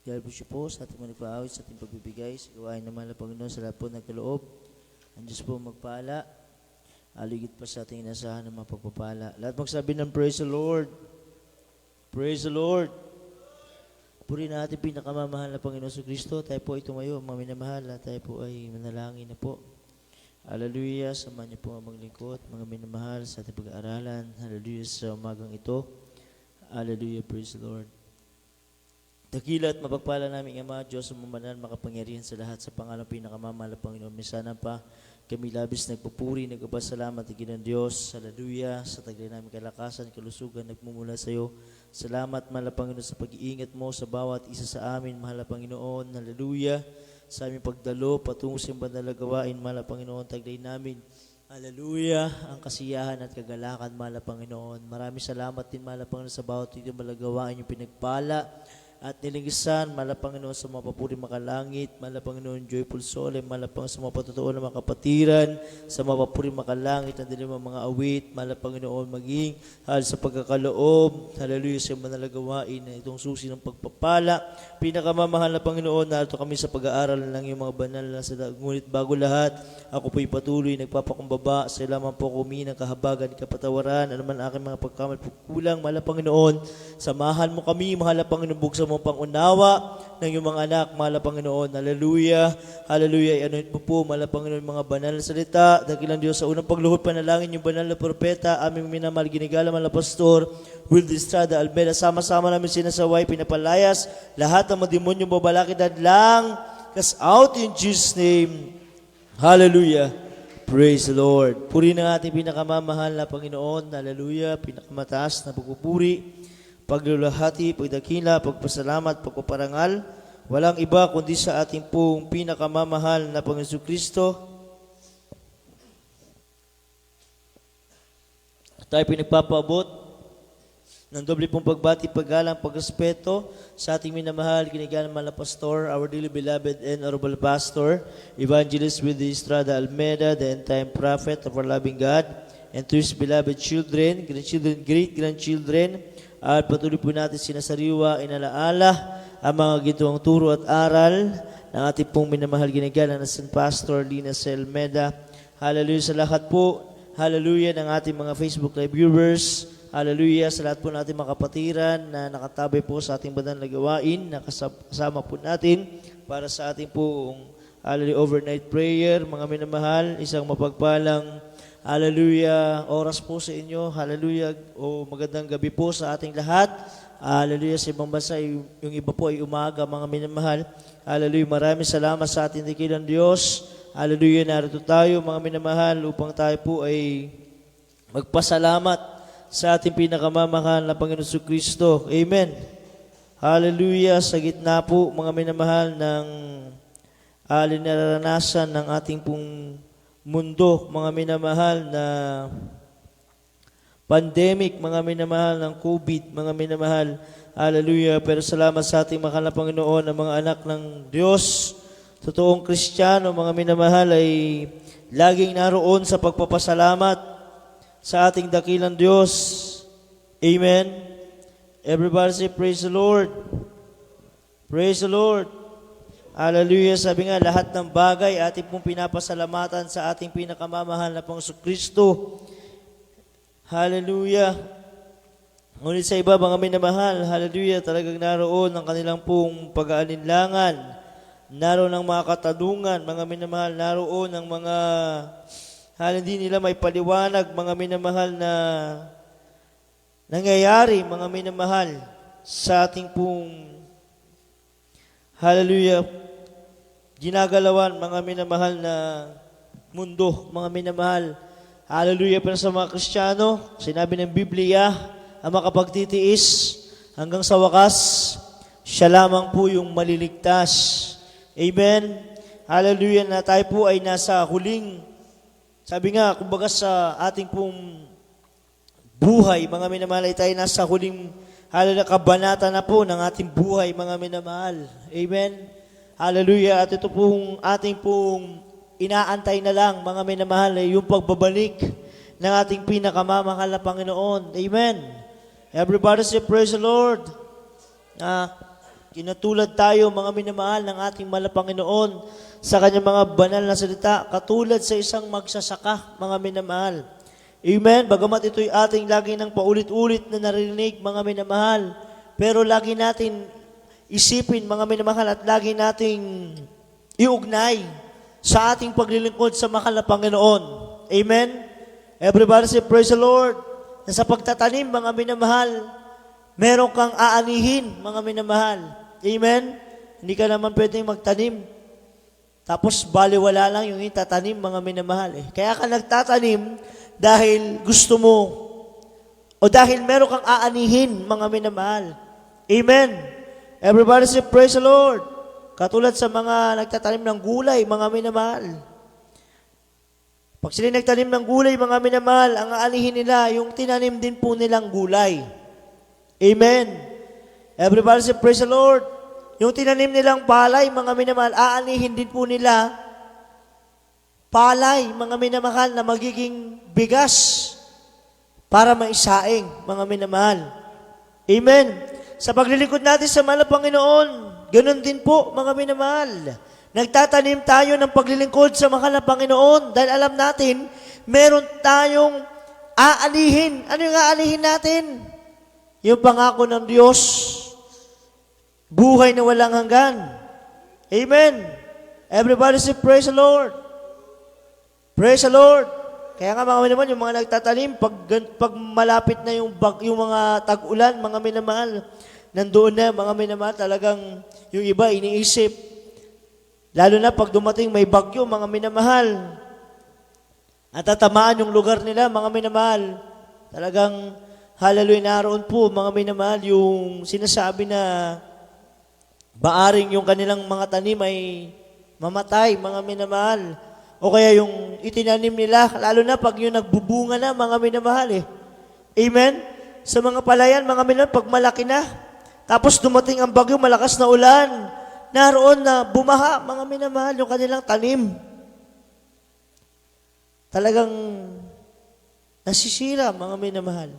God bless you po sa ating managpaawit, sa ating pagbibigay, sa gawain naman ng Panginoon sa lahat po ng kaloob. Ang Diyos po magpala, aligid pa sa ating inasahan ng mga pagpapala. Lahat magsabi ng praise the Lord. Praise the Lord. Puri natin pinakamamahal na Panginoon sa Kristo. Tayo po ay tumayo, mga minamahal, at tayo po ay manalangin na po. Hallelujah, samahan niyo po ang maglingkod, mga minamahal sa ating pag-aaralan. Hallelujah sa umagang ito. Hallelujah, praise the Lord. Dakila at mapagpala namin Ama, Diyos ang mamanal, makapangyarihan sa lahat sa pangalan pinakamamahal na Panginoon. Minsan pa kami labis nagpupuri, nagpapasalamat ng Diyos. Hallelujah, sa taglay namin kalakasan, kalusugan, nagmumula sa iyo. Salamat, mahal na Panginoon, sa pag-iingat mo sa bawat isa sa amin, mahal na Panginoon. Hallelujah, sa aming pagdalo, patungo sa iyong banal na gawain, mahal na Panginoon, taglay namin. Hallelujah, ang kasiyahan at kagalakan, mahal na Panginoon. Maraming salamat din, mahal na Panginoon, sa bawat ito malagawain yung pinagpala at nilinggisan, mahal na Panginoon, sa mga papuri makalangit, mahal na Panginoon, joyful soul, mahal na Panginoon, sa mga patotoo na mga kapatiran, sa mga papuri makalangit, ang dilim mga awit, mahal na Panginoon, maging sa pagkakaloob, hallelujah, sa manalagawain na itong susi ng pagpapala. Pinakamamahal na Panginoon, narito kami sa pag-aaral ng iyong mga banal na sa ngunit bago lahat, ako po'y patuloy, nagpapakumbaba, sa lamang po kumi ng kahabagan, kapatawaran, anuman aking mga pagkamal, kulang, mahal na Panginoon, samahan mo kami, mahal na Panginoon, buksan mo pangunawa ng iyong mga anak, mahal na Panginoon. Hallelujah. Hallelujah. Anoint mo po, mahal na Panginoon, mga banal na salita. Dakilang Diyos, sa unang pagluhod panalangin yung banal na propeta, aming minamahal, ginigala, mahal na pastor, Will Estrada Almeda. Sama-sama namin sinasaway, pinapalayas, lahat ng mga demonyo babalakid at lang, cast out in Jesus' name. Hallelujah. Praise the Lord. Puri ng ating pinakamamahal na Panginoon. Hallelujah. Pinakamataas na pagpupuri, paglulahati, pagdakila, pagpasalamat, pagpaparangal, walang iba kundi sa ating pong pinakamamahal na Panginoon Kristo. Tayo pinagpapaabot ng doble pong pagbati, paggalang, pagrespeto sa ating minamahal, ginigalang mahal na pastor, our dearly beloved and honorable pastor, Evangelist Will Estrada Almeda, the end-time prophet of our loving God, and to his beloved children, grandchildren, great-grandchildren, at patuloy po natin sinasariwa, inalaala ang mga gintong turo at aral ng ating pong minamahal ginagalang na San Pastor Lina Selmeda. Hallelujah sa lahat po. Hallelujah ng ating mga Facebook Live viewers. Hallelujah sa lahat po natin mga kapatiran na nakatabay po sa ating banal na gawain, na kasama po natin para sa ating pong hallelujah overnight prayer. Mga minamahal, isang mapagpalang hallelujah, oras po sa inyo. Hallelujah, o magandang gabi po sa ating lahat. Hallelujah, sa ibang bansa, yung iba po ay umaga, mga minamahal. Hallelujah, maraming salamat sa ating dakilang Diyos. Hallelujah, narito tayo, mga minamahal, upang tayo po ay magpasalamat sa ating pinakamamahal na Panginoon Kristo. Amen. Hallelujah, sa gitna po, mga minamahal, ng nararanasan ng ating pong mundo, mga minamahal, na pandemic, mga minamahal, ng COVID, mga minamahal. Hallelujah. Pero salamat sa ating mahal na Panginoon, ang mga anak ng Diyos, totoong Kristiyano, mga minamahal, ay laging naroon sa pagpapasalamat sa ating dakilang Diyos. Amen. Everybody say, praise the Lord. Praise the Lord. Hallelujah. Sabi nga, lahat ng bagay ating pong pinapasalamatan sa ating pinakamamahal na Panginoon Kristo. Hallelujah. Ngunit sa iba, mga minamahal, hallelujah, talagang naroon ang kanilang pong pag-aalinlangan. Naroon ang mga katanungan, mga minamahal, naroon ang mga hindi nila may paliwanag, mga minamahal, na nangyayari, mga minamahal, sa ating pong hallelujah, ginagalawan, mga minamahal, na mundo, mga minamahal. Hallelujah. Pero sa mga Kristiyano, sinabi ng Biblia, ang makapagtitiis hanggang sa wakas, siya lamang po yung maliligtas. Amen. Hallelujah, na tayo po ay nasa huling, sabi nga, kumbaga sa ating pong buhay, mga minamahal, ay tayo nasa huling hallelujah, kabanata na po ng ating buhay, mga minamahal. Amen. Hallelujah. At ito pong ating pong inaantay na lang, mga minamahal, ay yung pagbabalik ng ating pinakamamahal na Panginoon. Amen. Everybody say, praise the Lord. Kinatulad tayo, mga minamahal ng ating mahal na Panginoon, sa kanyang mga banal na salita, katulad sa isang magsasaka, mga minamahal. Amen? Bagamat ito'y ating lagi ng paulit-ulit na narinig, mga minamahal, pero lagi natin isipin, mga minamahal, at lagi nating iugnay sa ating paglilingkod sa mahal na Panginoon. Amen? Everybody say, praise the Lord. Na sa pagtatanim, mga minamahal, meron kang aanihin, mga minamahal. Amen? Hindi ka naman pwedeng magtanim. Tapos baliwala lang yung itatanim, mga minamahal. Kaya ka nagtatanim dahil gusto mo o dahil meron kang aanihin, mga minamahal. Amen? Everybody say, praise the Lord. Katulad sa mga nagtatanim ng gulay, mga minamahal. Pag sila nagtanim ng gulay, mga minamahal, ang aanihin nila, yung tinanim din po nilang gulay. Amen. Everybody say, praise the Lord. Yung tinanim nilang palay, mga minamahal, aanihin din po nila palay, mga minamahal, na magiging bigas para maisaing, mga minamahal. Amen. Sa paglilingkod natin sa mahal na Panginoon, ganun din po, mga minamahal. Nagtatanim tayo ng paglilingkod sa mahal na Panginoon dahil alam natin, meron tayong aanihin. Ano yung aanihin natin? Yung pangako ng Diyos, buhay na walang hanggan. Amen. Everybody say, praise the Lord. Praise the Lord. Kaya nga mga minamahal, yung mga nagtatanim, pag malapit na yung mga tag-ulan, mga minamahal, nandoon na, mga minamahal, talagang yung iba iniisip. Lalo na pag dumating may bagyo, mga minamahal, at tatamaan yung lugar nila, mga minamahal, talagang hallelujah, naroon po, mga minamahal, yung sinasabi na maaring yung kanilang mga tanim ay mamatay, mga minamahal. O kaya yung itinanim nila, lalo na pag yung nagbubunga na, mga minamahal. Amen? Sa mga palayan, mga minamahal, pag malaki na, tapos dumating ang bagyo, malakas na ulan, naroon na bumaha, mga minamahal, yung kanilang tanim. Talagang nasisira, mga minamahal.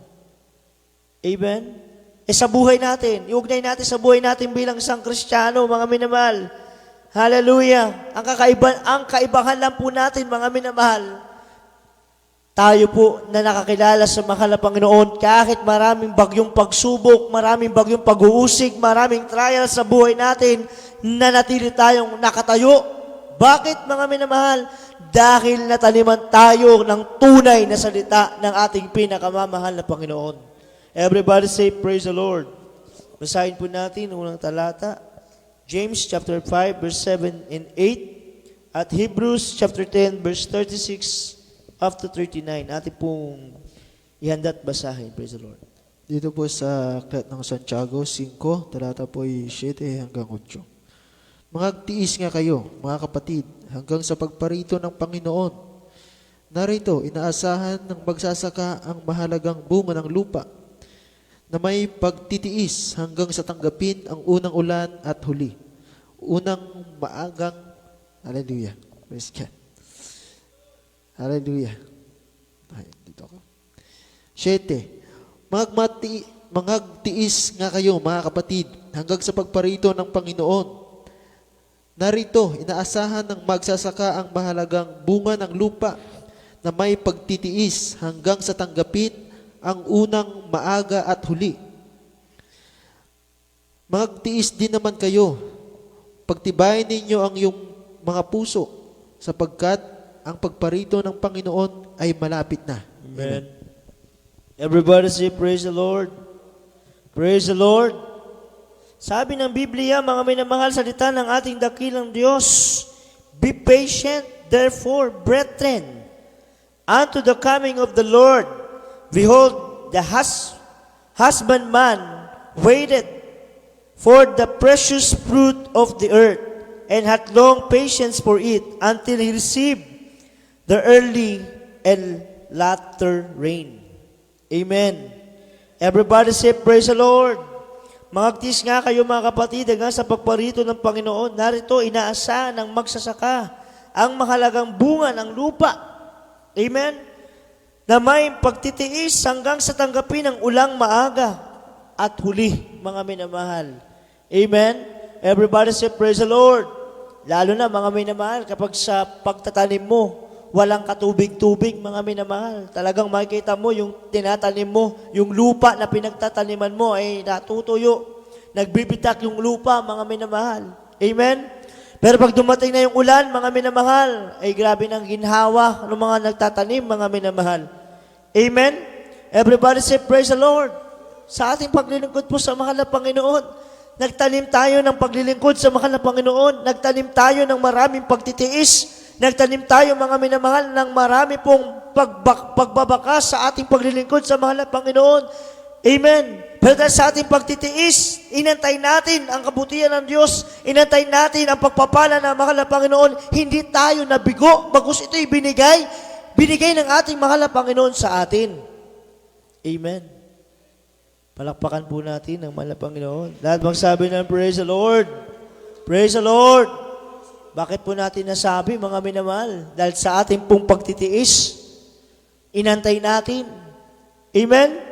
Amen? Sa buhay natin, iugnay natin sa buhay natin bilang isang Kristiyano, mga minamahal. Hallelujah. Ang kaibahan lang po natin, mga minamahal, tayo po na nakakilala sa mahal na Panginoon, kahit maraming bagyong pagsubok, maraming bagyong pag-uusig, maraming trial sa buhay natin, nanatili tayong nakatayo. Bakit, mga minamahal? Dahil nataniman tayo ng tunay na salita ng ating pinakamamahal na Panginoon. Everybody say, praise the Lord. Basahin po natin unang talata, James chapter 5, verse 7 and 8, at Hebrews chapter 10, verse 36 up to 39. Atin pong ihanda at basahin. Praise the Lord. Dito po sa Aklat ng Santiago 5, talata po ay 7 hanggang 8. Magtiis nga kayo, mga kapatid, hanggang sa pagparito ng Panginoon. Narito, inaasahan ng magsasaka ang mahalagang bunga ng lupa, na may pagtitiis hanggang sa tanggapin ang unang ulan at huli. Unang maagang, hallelujah, praise God. Hallelujah. Ay, dito ako. 7. Magtiis nga kayo, mga kapatid, hanggang sa pagparito ng Panginoon. Narito, inaasahan ng magsasaka ang mahalagang bunga ng lupa, na may pagtitiis hanggang sa tanggapin ang unang maaga at huli. Magtiis din naman kayo. Pagtibayin ninyo ang iyong mga puso, sapagkat ang pagparito ng Panginoon ay malapit na. Amen. Everybody say, praise the Lord. Praise the Lord. Sabi ng Biblia, mga minamahal, salita ng ating dakilang Diyos, be patient, therefore, brethren, unto the coming of the Lord. Behold, the husbandman waited for the precious fruit of the earth, and hath long patience for it, until he received the early and latter rain. Amen. Everybody say, praise the Lord. Magtiis nga kayo, mga kapatid, hanggang sa pagparito ng Panginoon. Narito, inaasahan ng magsasaka ang mahalagang bunga ng lupa. Amen. Na may pagtitiis hanggang sa tanggapin ang ulang maaga at huli, mga minamahal. Amen? Everybody say, praise the Lord. Lalo na mga minamahal, kapag sa pagtatanim mo, walang katubig-tubig, mga minamahal. Talagang makikita mo yung tinatanim mo, yung lupa na pinagtataniman mo ay natutuyo. Nagbibitak yung lupa, mga minamahal. Amen? Pero pag dumating na yung ulan, mga minamahal, ay grabe ng ginhawa ng mga nagtatanim, mga minamahal. Amen? Everybody say, praise the Lord. Sa ating paglilingkod po sa mahal na Panginoon, nagtanim tayo ng paglilingkod sa mahal na Panginoon. Nagtanim tayo ng maraming pagtitiis. Nagtanim tayo, mga minamahal, ng marami pong pagbabakas sa ating paglilingkod sa mahal na Panginoon. Amen. Pero dahil sa ating pagtitiis, inantay natin ang kabutihan ng Diyos, inantay natin ang pagpapala ng mahal na Panginoon, hindi tayo nabigo, bagus ito'y binigay ng ating mahal na Panginoon sa atin. Amen. Palakpakan po natin ang mahal na Panginoon. Lahat magsabi ng praise the Lord. Praise the Lord. Bakit po natin nasabi, mga minamahal? Dahil sa ating pong pagtitiis, inantay natin. Amen?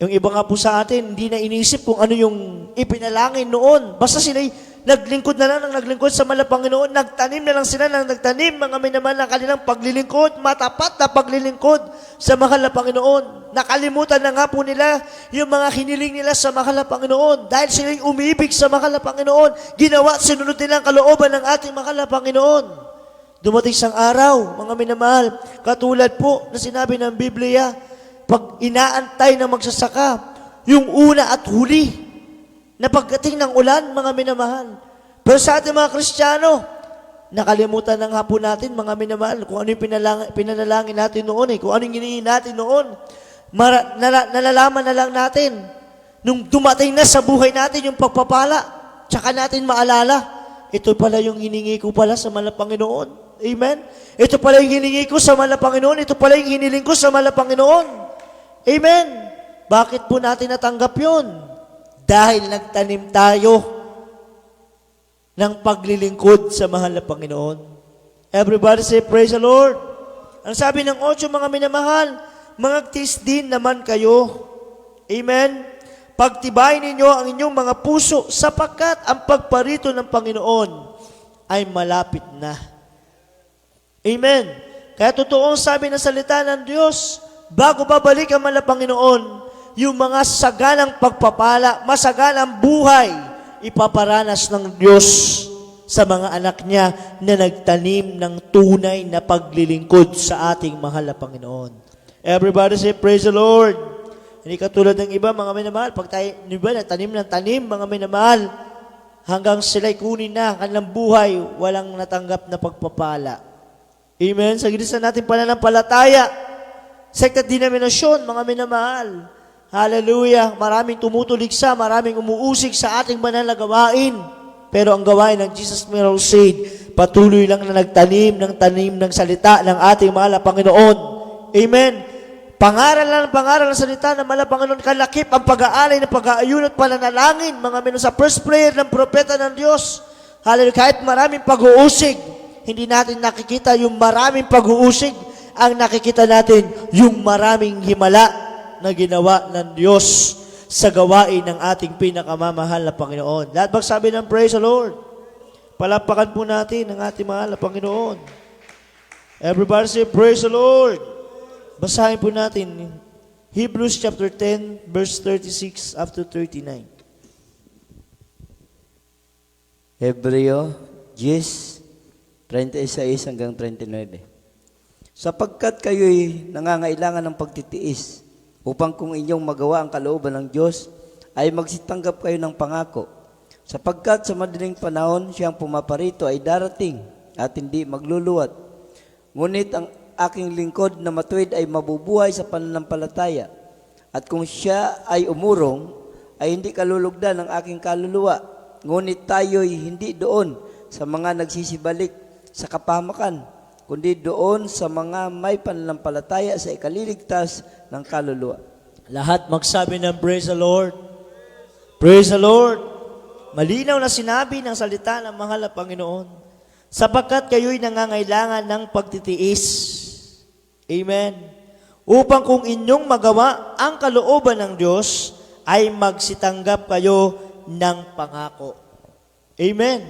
Yung iba nga po sa atin, hindi na inisip kung ano yung ipinalangin noon. Basta sila'y naglingkod na lang ng naglingkod sa mahal na Panginoon. Nagtanim na lang sila ng nagtanim, mga minamahal, ng kanilang paglilingkod, matapat na paglilingkod sa mahal na Panginoon. Nakalimutan na nga po nila yung mga hiniling nila sa mahal na Panginoon. Dahil sila'y umibig sa mahal na Panginoon, ginawa at sinunod nila ang kalooban ng ating mahal na Panginoon. Dumating isang araw, mga minamahal, katulad po na sinabi ng Biblia, pag inaantay ng magsasaka, yung una at huli, na pagdating ng ulan, mga minamahal. Pero sa ating mga Kristiyano, nakalimutan ng hapon natin, mga minamahal, kung ano yung pinanalangin natin noon, kung ano yung hinihin natin noon. Nalalaman na lang natin, nung dumating na sa buhay natin yung pagpapala, tsaka natin maalala, ito pala yung hiningi ko pala sa mahal na Panginoon. Amen? Ito pala yung hiningi ko sa mahal na Panginoon, ito pala yung hiniling ko sa mahal na Panginoon. Amen? Bakit po natin natanggap yun? Dahil nagtanim tayo ng paglilingkod sa mahal na Panginoon. Everybody say, praise the Lord. Ang sabi ng 8, mga minamahal, magtiis din naman kayo. Amen? Pagtibayin ninyo ang inyong mga puso sapagkat ang pagparito ng Panginoon ay malapit na. Amen? Kaya totoong sabi ng salita ng Diyos, bago babalik ang mahal na Panginoon, yung mga sagalang pagpapala, masagalang buhay, ipaparanas ng Diyos sa mga anak niya na nagtanim ng tunay na paglilingkod sa ating mahal na Panginoon. Everybody say, praise the Lord. Hindi katulad ng iba, mga minamahal, pag tayo, iba, nagtanim ng tanim, mga minamahal, hanggang sila'y kunin na kanilang buhay, walang natanggap na pagpapala. Amen? Sa gilisan natin pananampalataya, sekta denominasyon, mga minamahal, hallelujah. Maraming tumutuligsa, maraming umuusig sa ating banal na gawain. Pero ang gawain ng Jesus Miracle Crusade, patuloy lang na nagtanim ng salita ng ating mahal na Panginoon. Amen. Pangaral ng salita ng mahal na Panginoon, kalakip ang pag-aalay ng pag-aayun at pananalangin, mga minamahal, sa first prayer ng propeta ng Diyos. Hallelujah. Kahit maraming pag-uusig, hindi natin nakikita yung maraming pag-uusig. Ang nakikita natin, yung maraming himala na ginawa ng Diyos sa gawain ng ating pinakamamahal na Panginoon. Lahat magsabi ng praise the Lord. Palapakan po natin ang ating mahal na Panginoon. Everybody say, praise the Lord. Basahin po natin Hebrews chapter 10, verse 36 up to 39. Hebreo 10, 36 hanggang 39. Sapagkat kayo'y nangangailangan ng pagtitiis, upang kung inyong magawa ang kalooban ng Diyos, ay magsitanggap kayo ng pangako. Sapagkat sa madaling panahon, siyang pumaparito ay darating at hindi magluluwat. Ngunit ang aking lingkod na matuwid ay mabubuhay sa pananampalataya. At kung siya ay umurong, ay hindi kalulugdan ng aking kaluluwa. Ngunit tayo'y hindi doon sa mga nagsisibalik sa kapahamakan, kundi doon sa mga may pananampalataya sa ikaliligtas ng kaluluwa. Lahat magsabi ng praise the Lord. Praise the Lord. Malinaw na sinabi ng salita ng mahal na Panginoon, sapagkat kayo'y nangangailangan ng pagtitiis. Amen. Upang kung inyong magawa ang kalooban ng Diyos, ay magsitanggap kayo ng pangako. Amen.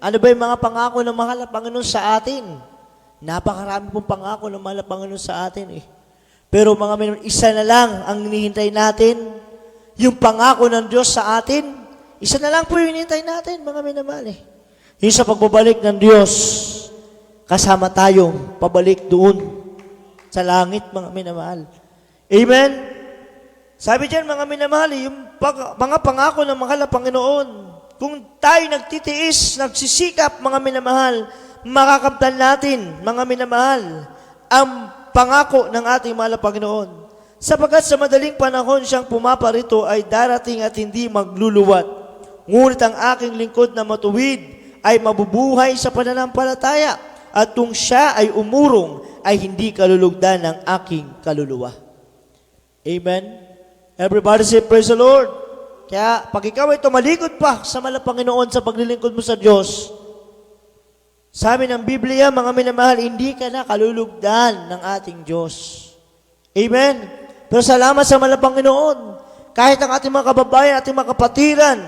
Ano ba yung mga pangako ng mahal na Panginoon sa atin? Napakarami pong pangako ng mahal na Panginoon sa atin eh. Pero mga minamahal, isa na lang ang hinihintay natin. Yung pangako ng Diyos sa atin, isa na lang po yung hinihintay natin, mga minamahal eh. Yung sa pagbabalik ng Diyos, kasama tayo, pabalik doon sa langit, mga minamahal. Amen? Sabi diyan, mga minamahal, yung mga pangako ng mahal na Panginoon, kung tayo nagtitiis, nagsisikap, mga minamahal, makakamtan natin, mga minamahal, ang pangako ng ating mahal na Panginoon. Sapagkat sa madaling panahon siyang pumaparito ay darating at hindi magluluwat. Ngunit ang aking lingkod na matuwid ay mabubuhay sa pananampalataya. At kung siya ay umurong, ay hindi kalulugdan ng aking kaluluwa. Amen? Everybody say, praise the Lord. Kaya pag ikaw ay tumalikod pa sa mahal na Panginoon sa paglilingkod mo sa Diyos, sabi ng Biblia, mga minamahal, hindi ka na kalulugdan ng ating Diyos. Amen? Pero salamat sa mahal na Panginoon, kahit ang ating mga kababayan, ating mga kapatiran,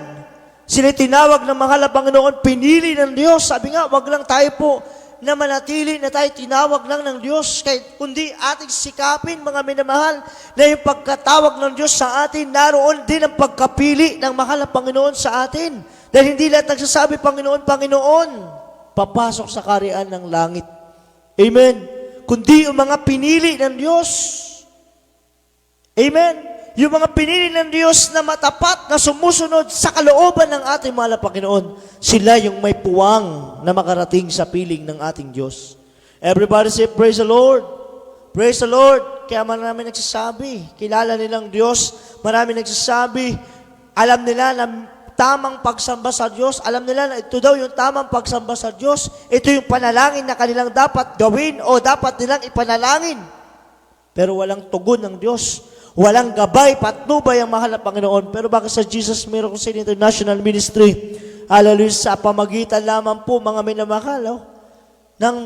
sila tinawag ng mahal na Panginoon, pinili ng Diyos. Sabi nga, wag lang tayo po na manatili na tayo tinawag lang ng Diyos, kundi ating sikapin, mga minamahal, na yung pagkatawag ng Diyos sa atin, naroon din ang pagkapili ng mahal na Panginoon sa atin. Dahil hindi lahat nagsasabi, Panginoon, Panginoon, papasok sa kaharian ng langit. Amen. Kundi yung mga pinili ng Diyos. Amen. Yung mga pinili ng Diyos na matapat na sumusunod sa kalooban ng ating mahal na Panginoon, sila yung may puwang na makarating sa piling ng ating Diyos. Everybody say, praise the Lord. Praise the Lord. Kaya marami nagsasabi, kilala nilang Diyos. Marami nagsasabi, alam nila na tamang pagsamba sa Diyos. Alam nila na ito daw yung tamang pagsamba sa Diyos. Ito yung panalangin na kanilang dapat gawin o dapat nilang ipanalangin. Pero walang tugon ng Diyos. Walang gabay, patnubay ang mahal na Panginoon. Pero bakit sa Jesus Miracle City International Ministry, hallelujah, sa pamagitan lamang po, mga minamahal, ng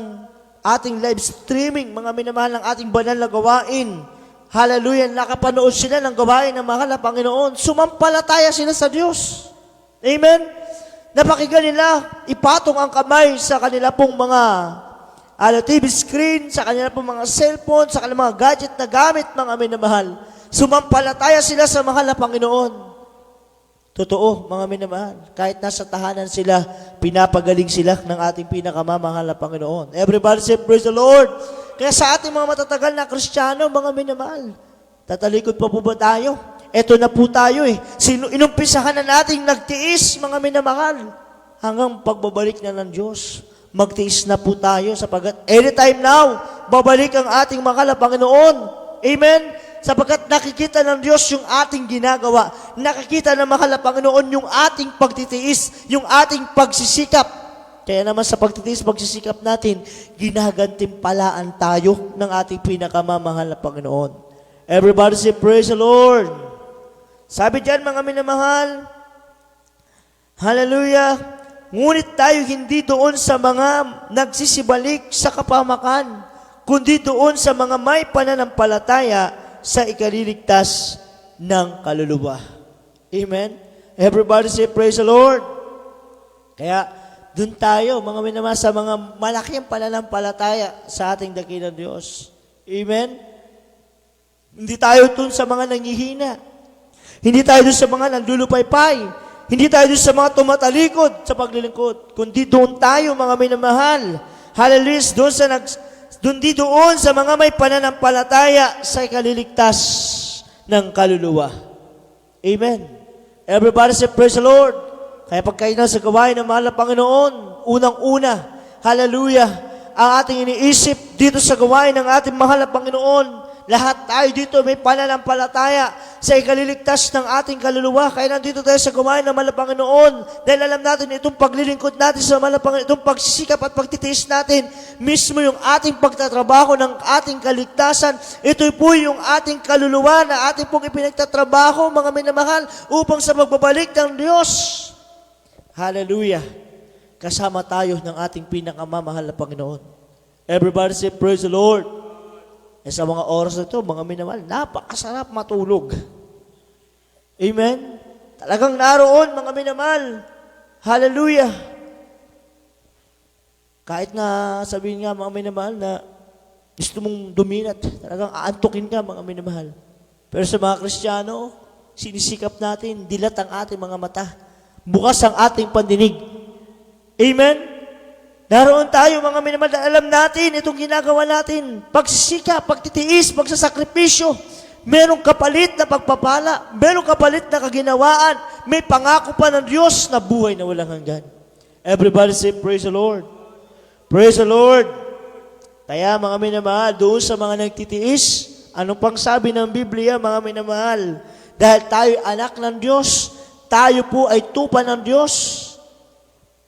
ating live streaming, mga minamahal ng ating banal na gawain, hallelujah, nakapanood sila ng gawain ng mahal na Panginoon, sumampalataya sila sa Diyos. Amen? Napakinggan nila, ipatong ang kamay sa kanila pong mga TV screen, sa kanila pong mga cellphone, sa kanilang mga gadget na gamit, mga minamahal. Sumampalataya sila sa mahal na Panginoon. Totoo, mga minamahal. Kahit nasa tahanan sila, pinapagaling sila ng ating pinakamamahal na Panginoon. Everybody say, praise the Lord. Kaya sa ating mga matatagal na Kristiyano, mga minamahal, tatalikod pa po ba tayo? Eto na po tayo eh. Inumpisahan na nating nagtiis, mga minamahal, hanggang pagbabalik na ng Diyos. Magtiis na po tayo sapagkat anytime now, babalik ang ating mahal na Panginoon. Amen? Sapagkat nakikita ng Diyos yung ating ginagawa. Nakikita ng mahal na Panginoon yung ating pagtitiis, yung ating pagsisikap. Kaya naman sa pagtitiis, pagsisikap natin, ginagantimpalaan tayo ng ating pinakamamahal na Panginoon. Everybody say, praise the Lord. Sabi diyan, mga minamahal, hallelujah, ngunit tayo hindi doon sa mga nagsisibalik sa kapahamakan, kundi doon sa mga may pananampalataya sa ikaliligtas ng kaluluwa. Amen? Everybody say, praise the Lord. Kaya, doon tayo, mga minamahal, sa mga malaking pananampalataya sa ating dakilang Diyos. Amen? Hindi tayo doon sa mga nangihina. Hindi tayo doon sa mga nandulupaypay. Hindi tayo doon sa mga tumatalikod sa paglilingkod. Kundi doon tayo, mga minamahal. Hallelujah, doon sa mga may pananampalataya sa ikaliligtas ng kaluluwa. Amen. Everybody say, praise the Lord. Kaya pagkain sa gawain ng mahal na Panginoon, unang-una, hallelujah, ang ating iniisip dito sa gawain ng ating mahal na Panginoon, lahat tayo dito may pananampalataya sa ikaliligtas ng ating kaluluwa. Kaya nandito tayo sa gawain ng mahal na Panginoon dahil alam natin itong paglilingkod natin sa mahal na Panginoon, itong pagsisikap at pagtitiis natin, mismo yung ating pagtatrabaho ng ating kaligtasan. Ito po yung ating kaluluwa na ating pong ipinagtatrabaho, mga minamahal, upang sa pagbabalik ng Diyos. Hallelujah! Kasama tayo ng ating pinakamamahal na Panginoon. Everybody say, praise the Lord. Sa mga oras na ito, mga minamahal, napakasarap matulog. Amen? Talagang naroon, mga minamahal. Hallelujah. Kahit na sabihin nga, mga minamahal, na gusto mong duminat, talagang aantukin ka, mga minamahal. Pero sa mga Kristiyano, sinisikap natin, dilat ang ating mga mata. Bukas ang ating pandinig. Amen? Naroon tayo, mga minamahal, na alam natin itong ginagawa natin. Pagsisikap, pagtitiis, pagsasakripisyo. Merong kapalit na pagpapala. Merong kapalit na kaginawaan. May pangako pa ng Diyos na buhay na walang hanggan. Everybody say, praise the Lord. Praise the Lord. Kaya mga minamahal, doon sa mga nagtitiis, anong pang sabi ng Biblia, mga minamahal? Dahil tayo anak ng Diyos, tayo po ay tupa ng Diyos,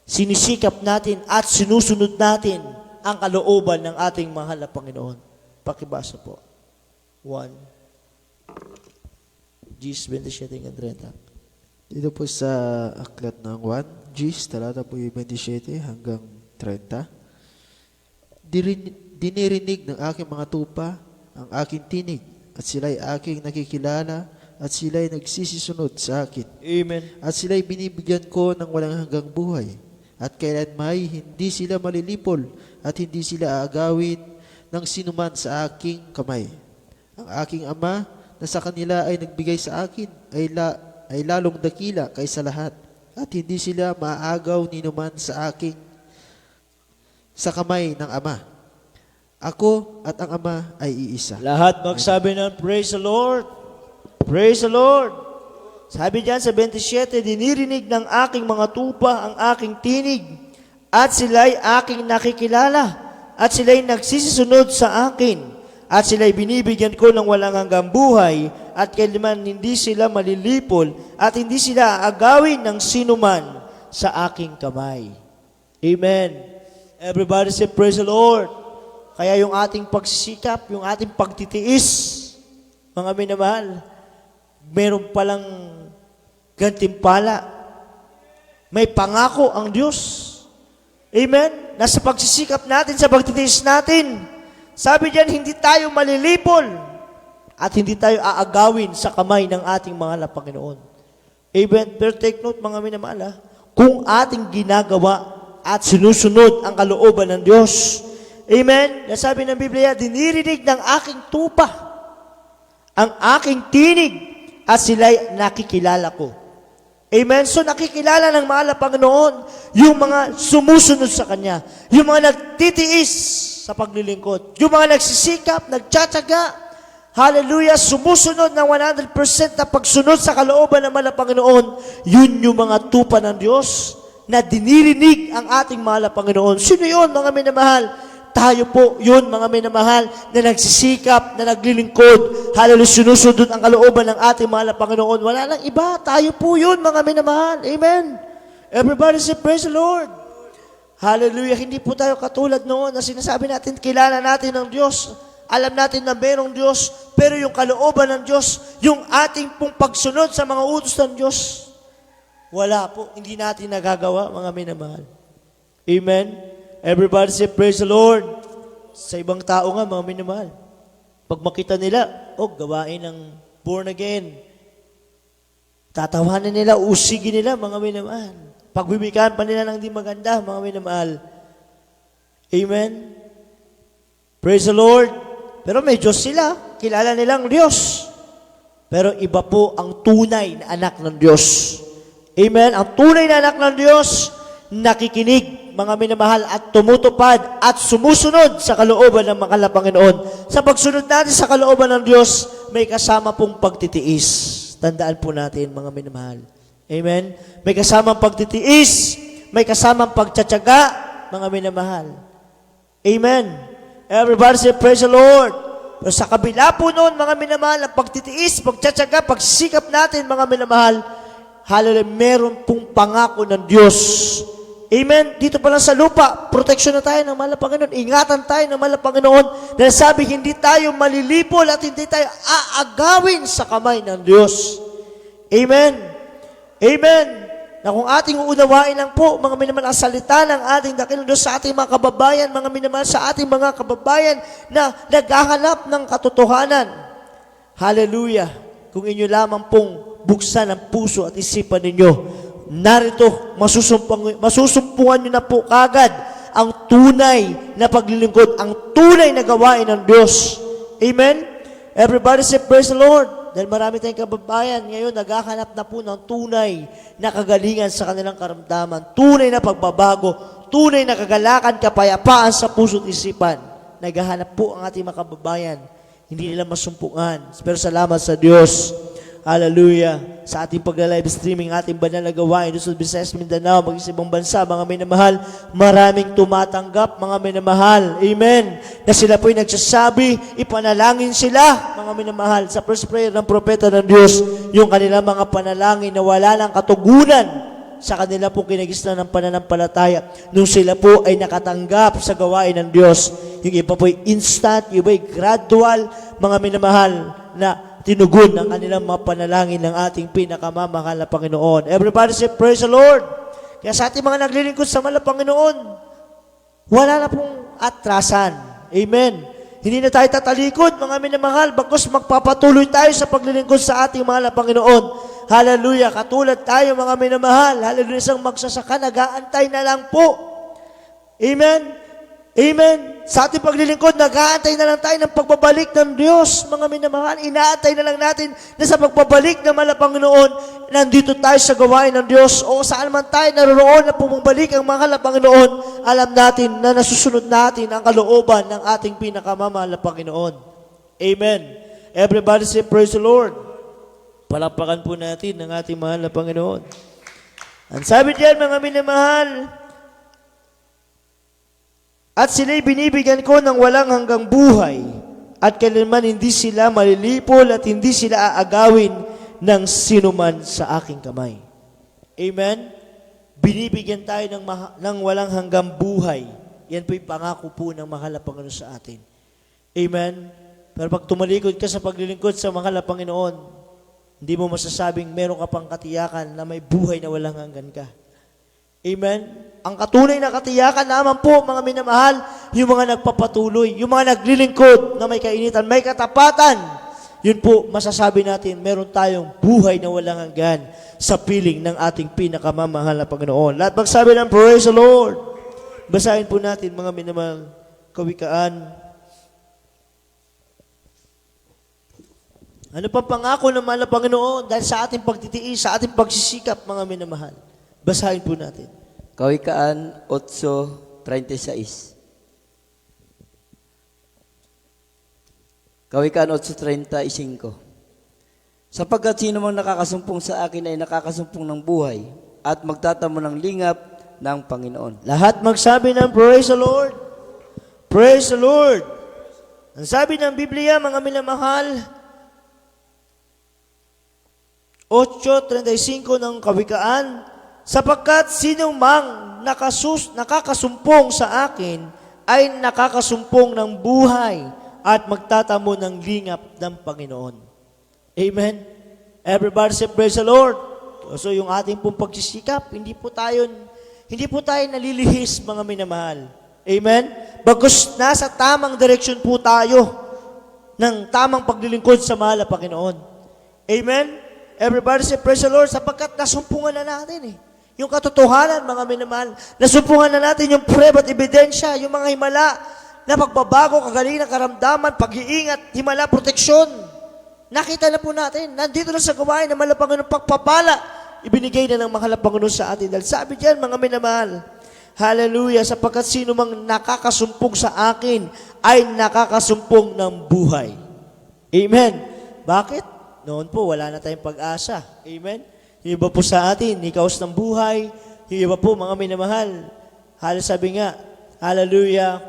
sinisikap natin at sinusunod natin ang kalooban ng ating mahal na Panginoon. Pakibasa po. 1 Gs 27-30. Dito po sa aklat ng 1, Gs, talata po yung 27 hanggang 30. Dinirinig ng aking mga tupa ang aking tinig, at sila'y aking nakikilala, at sila'y nagsisisunod sa akin. Amen. At sila'y binibigyan ko ng walang hanggang buhay, at kailanmay hindi sila malilipol, at hindi sila aagawin ng sinuman sa aking kamay. Ang aking Ama na sa kanila ay nagbigay sa akin ay lalong dakila kaysa lahat, at hindi sila maaagaw ni numan sa aking sa kamay ng Ama. Ako at ang Ama ay iisa. Lahat magsabi ng praise the Lord. Praise the Lord. Sabi diyan sa 27, dinirinig ng aking mga tupa ang aking tinig, at sila'y aking nakikilala, at sila'y nagsisisunod sa akin, at sila'y binibigyan ko ng walang hanggang buhay, at kailanman hindi sila malilipol, at hindi sila aagawin ng sinuman sa aking kamay. Amen. Everybody say, praise the Lord. Kaya yung ating pagsisikap, yung ating pagtitiis, mga minamahal, meron palang gantimpala. May pangako ang Diyos. Amen? Nasa pagsisikap natin, sa pagtitiis natin. Sabi diyan, hindi tayo malilipol at hindi tayo aagawin sa kamay ng ating mahal na Panginoon. Amen? Pero take note, mga minamahal, kung ating ginagawa at sinusunod ang kalooban ng Diyos. Amen? Nasabi ng Biblia, dinirinig ng aking tupa ang aking tinig, at sila'y nakikilala ko. Amen? So nakikilala ng mahal na Panginoon yung mga sumusunod sa Kanya, yung mga nagtitiis sa paglilingkod, yung mga nagsisikap, nagtsatsaga, hallelujah, sumusunod ng 100% na pagsunod sa kalooban ng mahal na Panginoon, yun yung mga tupa ng Diyos na dinirinig ang ating mahal na Panginoon. Sino yun, mga minamahal? Tayo po yun, mga minamahal, na nagsisikap, na naglilingkod, hallelujah, sinusunod ang kalooban ng ating mahal na Panginoon. Wala lang iba, tayo po yun, mga minamahal. Amen. Everybody say, praise the Lord. Hallelujah. Hindi po tayo katulad noon na sinasabi natin, kilala natin ang Diyos. Alam natin na merong Diyos, pero yung kalooban ng Diyos, yung ating pong pagsunod sa mga utos ng Diyos, wala po. Hindi natin nagagawa, mga minamahal. Amen. Everybody say, praise the Lord. Sa ibang tao nga, mga minamahal, pag makita nila, gawain ng born again, tatawanan nila, usigin nila, mga minamahal. Pagbibigyan pa nila ng di maganda, mga minamahal. Amen? Praise the Lord. Pero may Diyos sila, kilala nilang Diyos. Pero iba po ang tunay na anak ng Diyos. Amen? Ang tunay na anak ng Diyos, nakikinig, mga minamahal, at tumutupad at sumusunod sa kalooban ng mahal na Panginoon. Sa pagsunod natin sa kalooban ng Diyos, may kasama pong pagtitiis. Tandaan po natin, mga minamahal. Amen? May kasamang pagtitiis, may kasamang pagtsatsaga, mga minamahal. Amen? Everybody say, praise the Lord. Pero sa kabila po noon, mga minamahal, ang pagtitiis, pagtsatsaga, pagsisikap natin, mga minamahal, hallelujah, meron pong pangako ng Diyos. Amen? Dito pa lang sa lupa, proteksyon na tayo ng mahal na Panginoon. Ingatan tayo ng mahal na Panginoon. Dahil sabi, hindi tayo malilipol at hindi tayo aagawin sa kamay ng Diyos. Amen? Amen? Na kung ating uunawain lang po, mga minamahal, ang salita ng ating dakilang Diyos sa ating mga kababayan, mga minamahal, sa ating mga kababayan na naghahanap ng katotohanan. Hallelujah! Kung inyo lamang pong buksan ang puso at isipan ninyo. Narito, masusumpungan nyo na po kagad ang tunay na paglilingkod, ang tunay na gawain ng Diyos. Amen? Everybody say, praise the Lord. Dahil marami tayong kababayan ngayon, naghahanap na po ng tunay na kagalingan sa kanilang karamdaman, tunay na pagbabago, tunay na kagalakan, kapayapaan sa puso't isipan. Naghahanap po ang ating mga kababayan. Hindi nila masumpungan. Pero salamat sa Diyos. Hallelujah. Sa ating pagla-live streaming, ating banal na gawain, Luzon, Visayas, Mindanao, mag-isibang bansa, mga minamahal, maraming tumatanggap, mga minamahal. Amen. Na sila po'y nagsasabi, ipanalangin sila, mga minamahal. Sa first prayer ng propeta ng Diyos, yung kanilang mga panalangin na wala ng katugunan sa kanila po kinagisnan ng pananampalataya nung sila po ay nakatanggap sa gawain ng Diyos. Yung iba po'y instant, yung iba'y gradual, mga minamahal, na tinugon ang kanilang mga panalangin ng ating pinakamamahal na Panginoon. Everybody say, praise the Lord. Kaya sa ating mga naglilingkod sa mahal na Panginoon, wala na pong atrasan. Amen. Hindi na tayo tatalikod, mga minamahal, bagkus magpapatuloy tayo sa paglilingkod sa ating mahal na Panginoon. Hallelujah. Katulad tayo, mga minamahal. Hallelujah. Isang magsasaka, nag-aantay na lang po. Amen. Amen. Sa ating paglilingkod, nag-aantay na lang tayo ng pagbabalik ng Diyos, mga minamahal. Inaantay na lang natin na sa pagbabalik ng mahal na Panginoon, nandito tayo sa gawain ng Diyos o saan man tayo naroon na pumabalik ang mahal na Panginoon, alam natin na nasusunod natin ang kalooban ng ating pinakamamahal na Panginoon. Amen. Everybody say, praise the Lord. Palapakan po natin ng ating mahal na Panginoon. Ang sabi diyan, mga minamahal, at sila'y binibigyan ko ng walang hanggang buhay, at kailanman hindi sila malilipol at hindi sila aagawin ng sinuman sa aking kamay. Amen? Binibigyan tayo ng walang hanggang buhay. Yan po'y pangako po ng mahal na Panginoon sa atin. Amen? Pero pag tumalikod ka sa paglilingkod sa mahal na Panginoon, hindi mo masasabing meron ka pang katiyakan na may buhay na walang hanggan ka. Amen? Ang katunay na katiyakan naman po, mga minamahal, yung mga nagpapatuloy, yung mga naglilingkod na may kainitan, may katapatan, yun po, masasabi natin, meron tayong buhay na walang hanggan sa piling ng ating pinakamamahal na Panginoon. Lahat magsabi ng praise the Lord. Basahin po natin, mga minamahal, Kawikaan. Ano pa pangako ng mahal na Panginoon dahil sa ating pagtitiis, sa ating pagsisikap, mga minamahal. Basahin po natin. Kawikaan 8:36. Kawikaan 8:35. Sapagkat sino mang nakakasumpong sa akin ay nakakasumpong ng buhay at magtatamo ng lingap ng Panginoon. Lahat magsabi ng praise the Lord. Praise the Lord. Ang sabi ng Biblia, mga minamahal, 8:35 ng Kawikaan, sapagkat sino mang nakakasumpong sa akin ay nakakasumpong ng buhay at magtatamo ng lingap ng Panginoon. Amen? Everybody say, praise the Lord. So yung ating pong pagsisikap, hindi po tayo nalilihis, mga minamahal. Amen? Bagkus nasa tamang direksyon po tayo ng tamang paglilingkod sa mahal na Panginoon. Amen? Everybody say, praise the Lord, sapagkat nasumpungan na natin yung katotohanan, mga minamahal. Nasumpungan na natin yung preba at ebidensya, yung mga himala na pagbabago, kagalingan, karamdaman, pag-iingat, himala, proteksyon. Nakita na po natin. Nandito na sa gawain ng mahal na Panginoon, pagpapala, ibinigay na ng mahal na Panginoon sa atin. Dahil sabi diyan, mga minamahal, hallelujah, sapagkat sino mang nakakasumpong sa akin ay nakakasumpong ng buhay. Amen. Bakit? Noon po, wala na tayong pag-asa. Amen? Yung iba po sa atin, ikaos ng buhay. Yung iba po, mga minamahal. Halos sabi nga, hallelujah,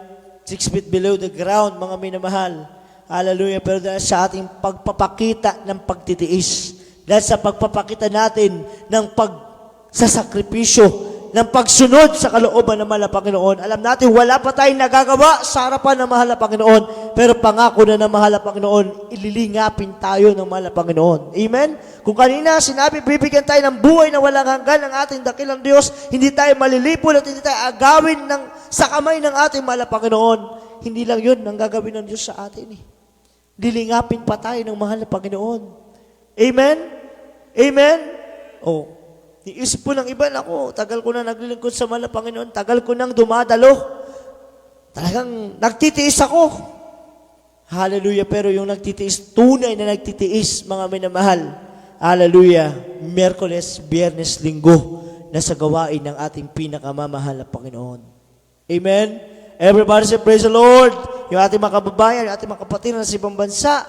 6 feet below the ground, mga minamahal. Hallelujah. Pero dahil sa ating pagpapakita ng pagtitiis, dahil sa pagpapakita natin ng pagsasakripisyo, ng pagsunod sa kalooban ng mahal na Panginoon. Alam natin, wala pa tayong nagagawa sa harapan ng mahal na Panginoon, pero pangako na ng mahal na Panginoon, ililingapin tayo ng mahal na Panginoon. Amen? Kung kanina sinabi, bibigyan tayo ng buhay na walang hanggan ng ating dakilang Diyos, hindi tayo malilipol at hindi tayo agawin sa kamay ng ating mahal na Panginoon. Hindi lang yun ang gagawin ng Diyos sa atin. Lilingapin pa tayo ng mahal na Panginoon. Amen? Amen? Oh, iisip po ng iba, ako, tagal ko na naglilingkod sa mahal na Panginoon, tagal ko nang dumadalo. Talagang nagtitiis ako. Hallelujah. Pero yung nagtitiis, tunay na nagtitiis, mga minamahal. Hallelujah. Miyerkules, Biyernes, Linggo, nasa gawain ng ating pinakamamahal na Panginoon. Amen? Everybody say, praise the Lord. Yung ating mga kababayan, yung ating mga kapatid na sa ibang bansa,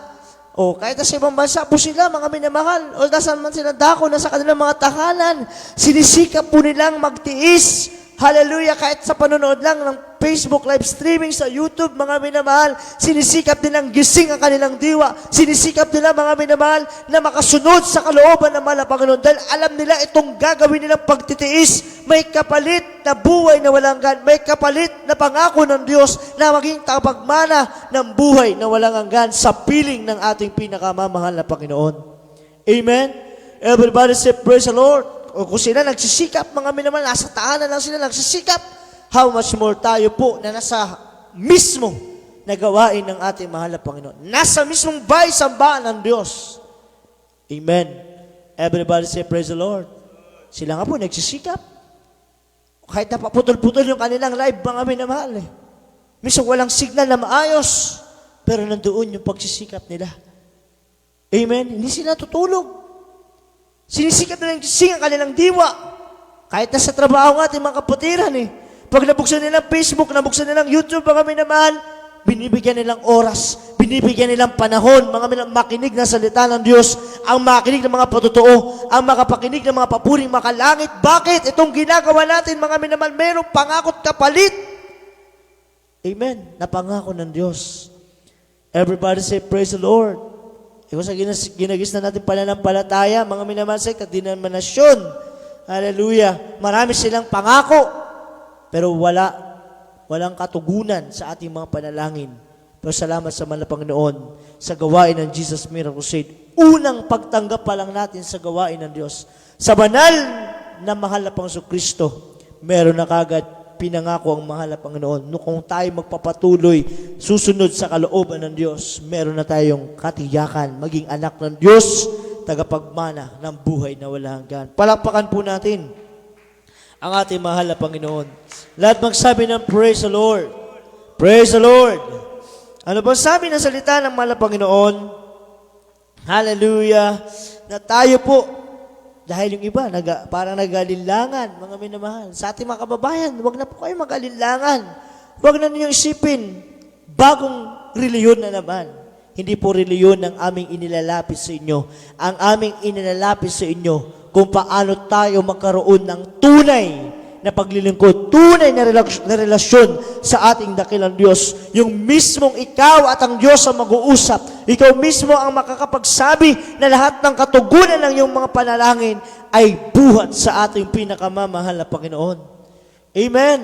o kahit sa ibang bansa po sila, mga minamahal, o nasaan man sila dako, nasa kanilang mga tahanan, sinisikap po nilang magtiis. Hallelujah, kahit sa panonood lang ng Facebook live streaming sa YouTube, mga minamahal, sinisikap nilang gising ang kanilang diwa. Sinisikap nila, mga minamahal, na makasunod sa kalooban ng mahal na Panginoon. Dahil alam nila itong gagawin nilang pagtitiis. May kapalit na buhay na walang hanggan. May kapalit na pangako ng Diyos na maging tagapagmana ng buhay na walang hanggan sa piling ng ating pinakamamahal na Panginoon. Amen? Everybody say, praise the Lord. O kung sila nagsisikap, mga minamahal, nasa tahanan lang sila nagsisikap, how much more tayo po na nasa mismo na gawain ng ating mahal na Panginoon. Nasa mismong bahay sambaan ng Diyos. Amen. Everybody say, praise the Lord. Sila nga po nagsisikap. Kahit napaputol-putol yung kanilang live, mga minamahal. Minsan walang signal na maayos, pero nandoon yung pagsisikap nila. Amen. Hindi sila tutulog. Sinisikap na lang gising ang kanilang diwa. Kahit nasa trabaho nga ating mga kapatiran Pag nabuksan nilang Facebook, nabuksan nilang YouTube, mga minamahal, binibigyan nilang oras, binibigyan nilang panahon, mga minamahal, makinig na salita ng Diyos, ang makinig ng mga patotoo, ang makapakinig ng mga papuring makalangit. Bakit? Itong ginagawa natin, mga minamahal, mayroong pangakot kapalit. Amen. Napangako ng Diyos. Everybody say, praise the Lord. Kung sa ginagis na natin pananampalataya, mga minamahal sa denominasyon, hallelujah, marami silang pangako, pero walang katugunan sa ating mga panalangin. Pero salamat sa mahal na Panginoon, sa gawain ng Jesus Miracle Crusade, unang pagtanggap pa lang natin sa gawain ng Diyos. Sa banal na mahal na Panginoon Kristo, meron na kagad pinangako ang mahal na Panginoon. No, kung tayo magpapatuloy, susunod sa kalooban ng Diyos, meron na tayong katiyakan, maging anak ng Diyos, tagapagmana ng buhay na walang hanggan. Palakpakan po natin ang ating mahal na Panginoon. Lahat magsabi ng praise the Lord. Praise the Lord. Ano ba sabi ng salita ng mahal na Panginoon? Hallelujah. Na tayo po, dahil yung iba, parang nag-alinlangan, mga minamahal. Sa ating mga kababayan, huwag na po kayo mag-alinlangan. Huwag na ninyong isipin, bagong reliyon na naman. Hindi po reliyon ang aming inilalapis sa inyo. Ang aming inilalapis sa inyo kung paano tayo magkaroon ng tunay na paglilingkod, tunay na relasyon sa ating dakilang Diyos. Yung mismong ikaw at ang Diyos ang mag-uusap. Ikaw mismo ang makakapagsabi na lahat ng katugunan ng iyong mga panalangin ay buhat sa ating pinakamamahal na Panginoon. Amen.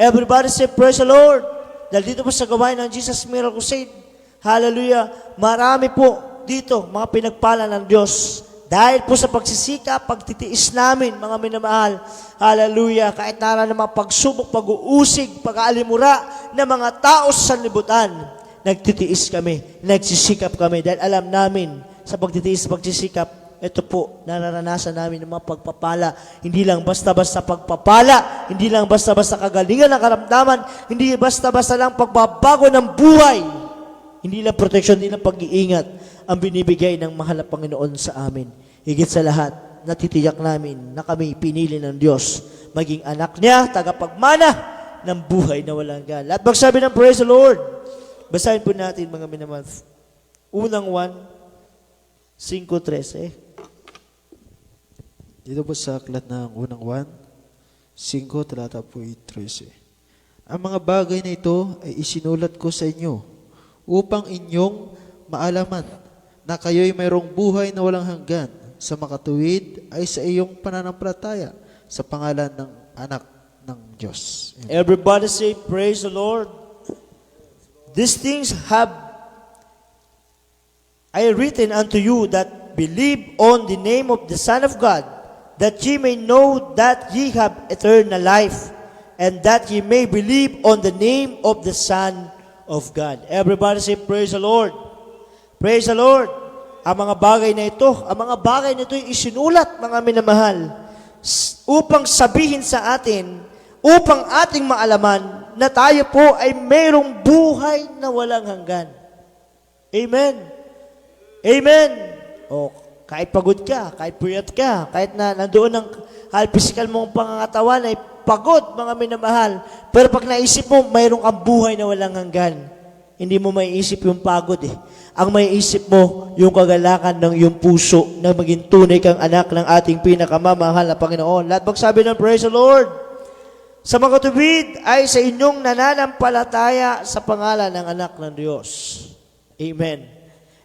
Everybody say, praise the Lord. Dahil dito po sa gawain ng Jesus Miracle Crusade, hallelujah, marami po dito mga pinagpala ng Diyos. Dahil po sa pagsisikap, pagtitiis namin, mga minamahal, hallelujah, kahit nara ng mga pagsubok, pag-uusig, pag-aalimura ng mga tao sa libutan, nagtitiis kami, nagsisikap kami, dahil alam namin sa pagtitiis, pagsisikap, ito po, nararanasan namin ng mga pagpapala. Hindi lang basta-basta pagpapala, hindi lang basta-basta kagalingan ng karamdaman, hindi basta-basta lang pagbabago ng buhay, hindi lang protection, hindi lang pag-iingat ang binibigay ng mahal na Panginoon sa amin. Higit sa lahat, natitiyak namin na kami pinili ng Diyos, maging anak niya, tagapagmana ng buhay na walang hanggan. Lahat magsabi ng praise the Lord. Basahin po natin, mga minamahal. Unang 1:5-13. Dito po sa aklat ng unang 1:5, talata po 13. Ang mga bagay na ito ay isinulat ko sa inyo upang inyong maalaman na kayo'y mayroong buhay na walang hanggan sa makatuwid ay sa iyong pananampalataya sa pangalan ng anak ng Diyos. Amen. Everybody say, praise the Lord. These things have I written unto you that believe on the name of the Son of God, that ye may know that ye have eternal life, and that ye may believe on the name of the Son of God. Everybody say, praise the Lord. Praise the Lord. ang mga bagay na ito, ay isinulat, mga minamahal, upang sabihin sa atin, upang ating maalaman na tayo po ay mayroong buhay na walang hanggan. Amen. Amen. O, kahit pagod ka, kahit puyat ka, kahit na nandoon ang physical mong pangangatawan ay pagod, mga minamahal. Pero pag naisip mo, mayroong kang buhay na walang hanggan. Hindi mo maiisip yung pagod eh. Ang maiisip mo, yung kagalakan ng iyong puso na maging tunay kang anak ng ating pinakamamahal na Panginoon. Lahat magsabi ng praise the Lord. Sa mga tubig ay sa inyong nananampalataya sa pangalan ng anak ng Diyos. Amen.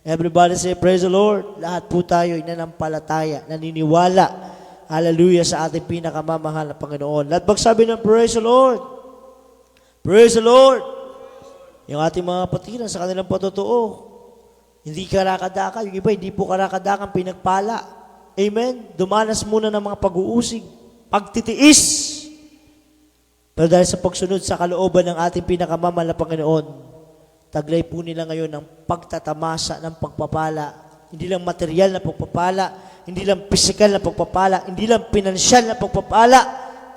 Everybody say, praise the Lord. Lahat po tayo ay nanampalataya, naniniwala, hallelujah, sa ating pinakamamahal na Panginoon. Lahat magsabi ng praise the Lord. Praise the Lord. Yung ating mga kapatiran sa kanilang patotoo, hindi karakadaka. Yung iba, hindi po karakadakang pinagpala. Amen. Dumanas muna ng mga pag-uusig, pagtitiis. Pero dahil sa pagsunod sa kalooban ng ating pinakamamahal na Panginoon, taglay po nila ngayon ng pagtatamasa ng pagpapala. Hindi lang material na pagpapala, hindi lang physical na pagpapala, hindi lang pinansyal na pagpapala,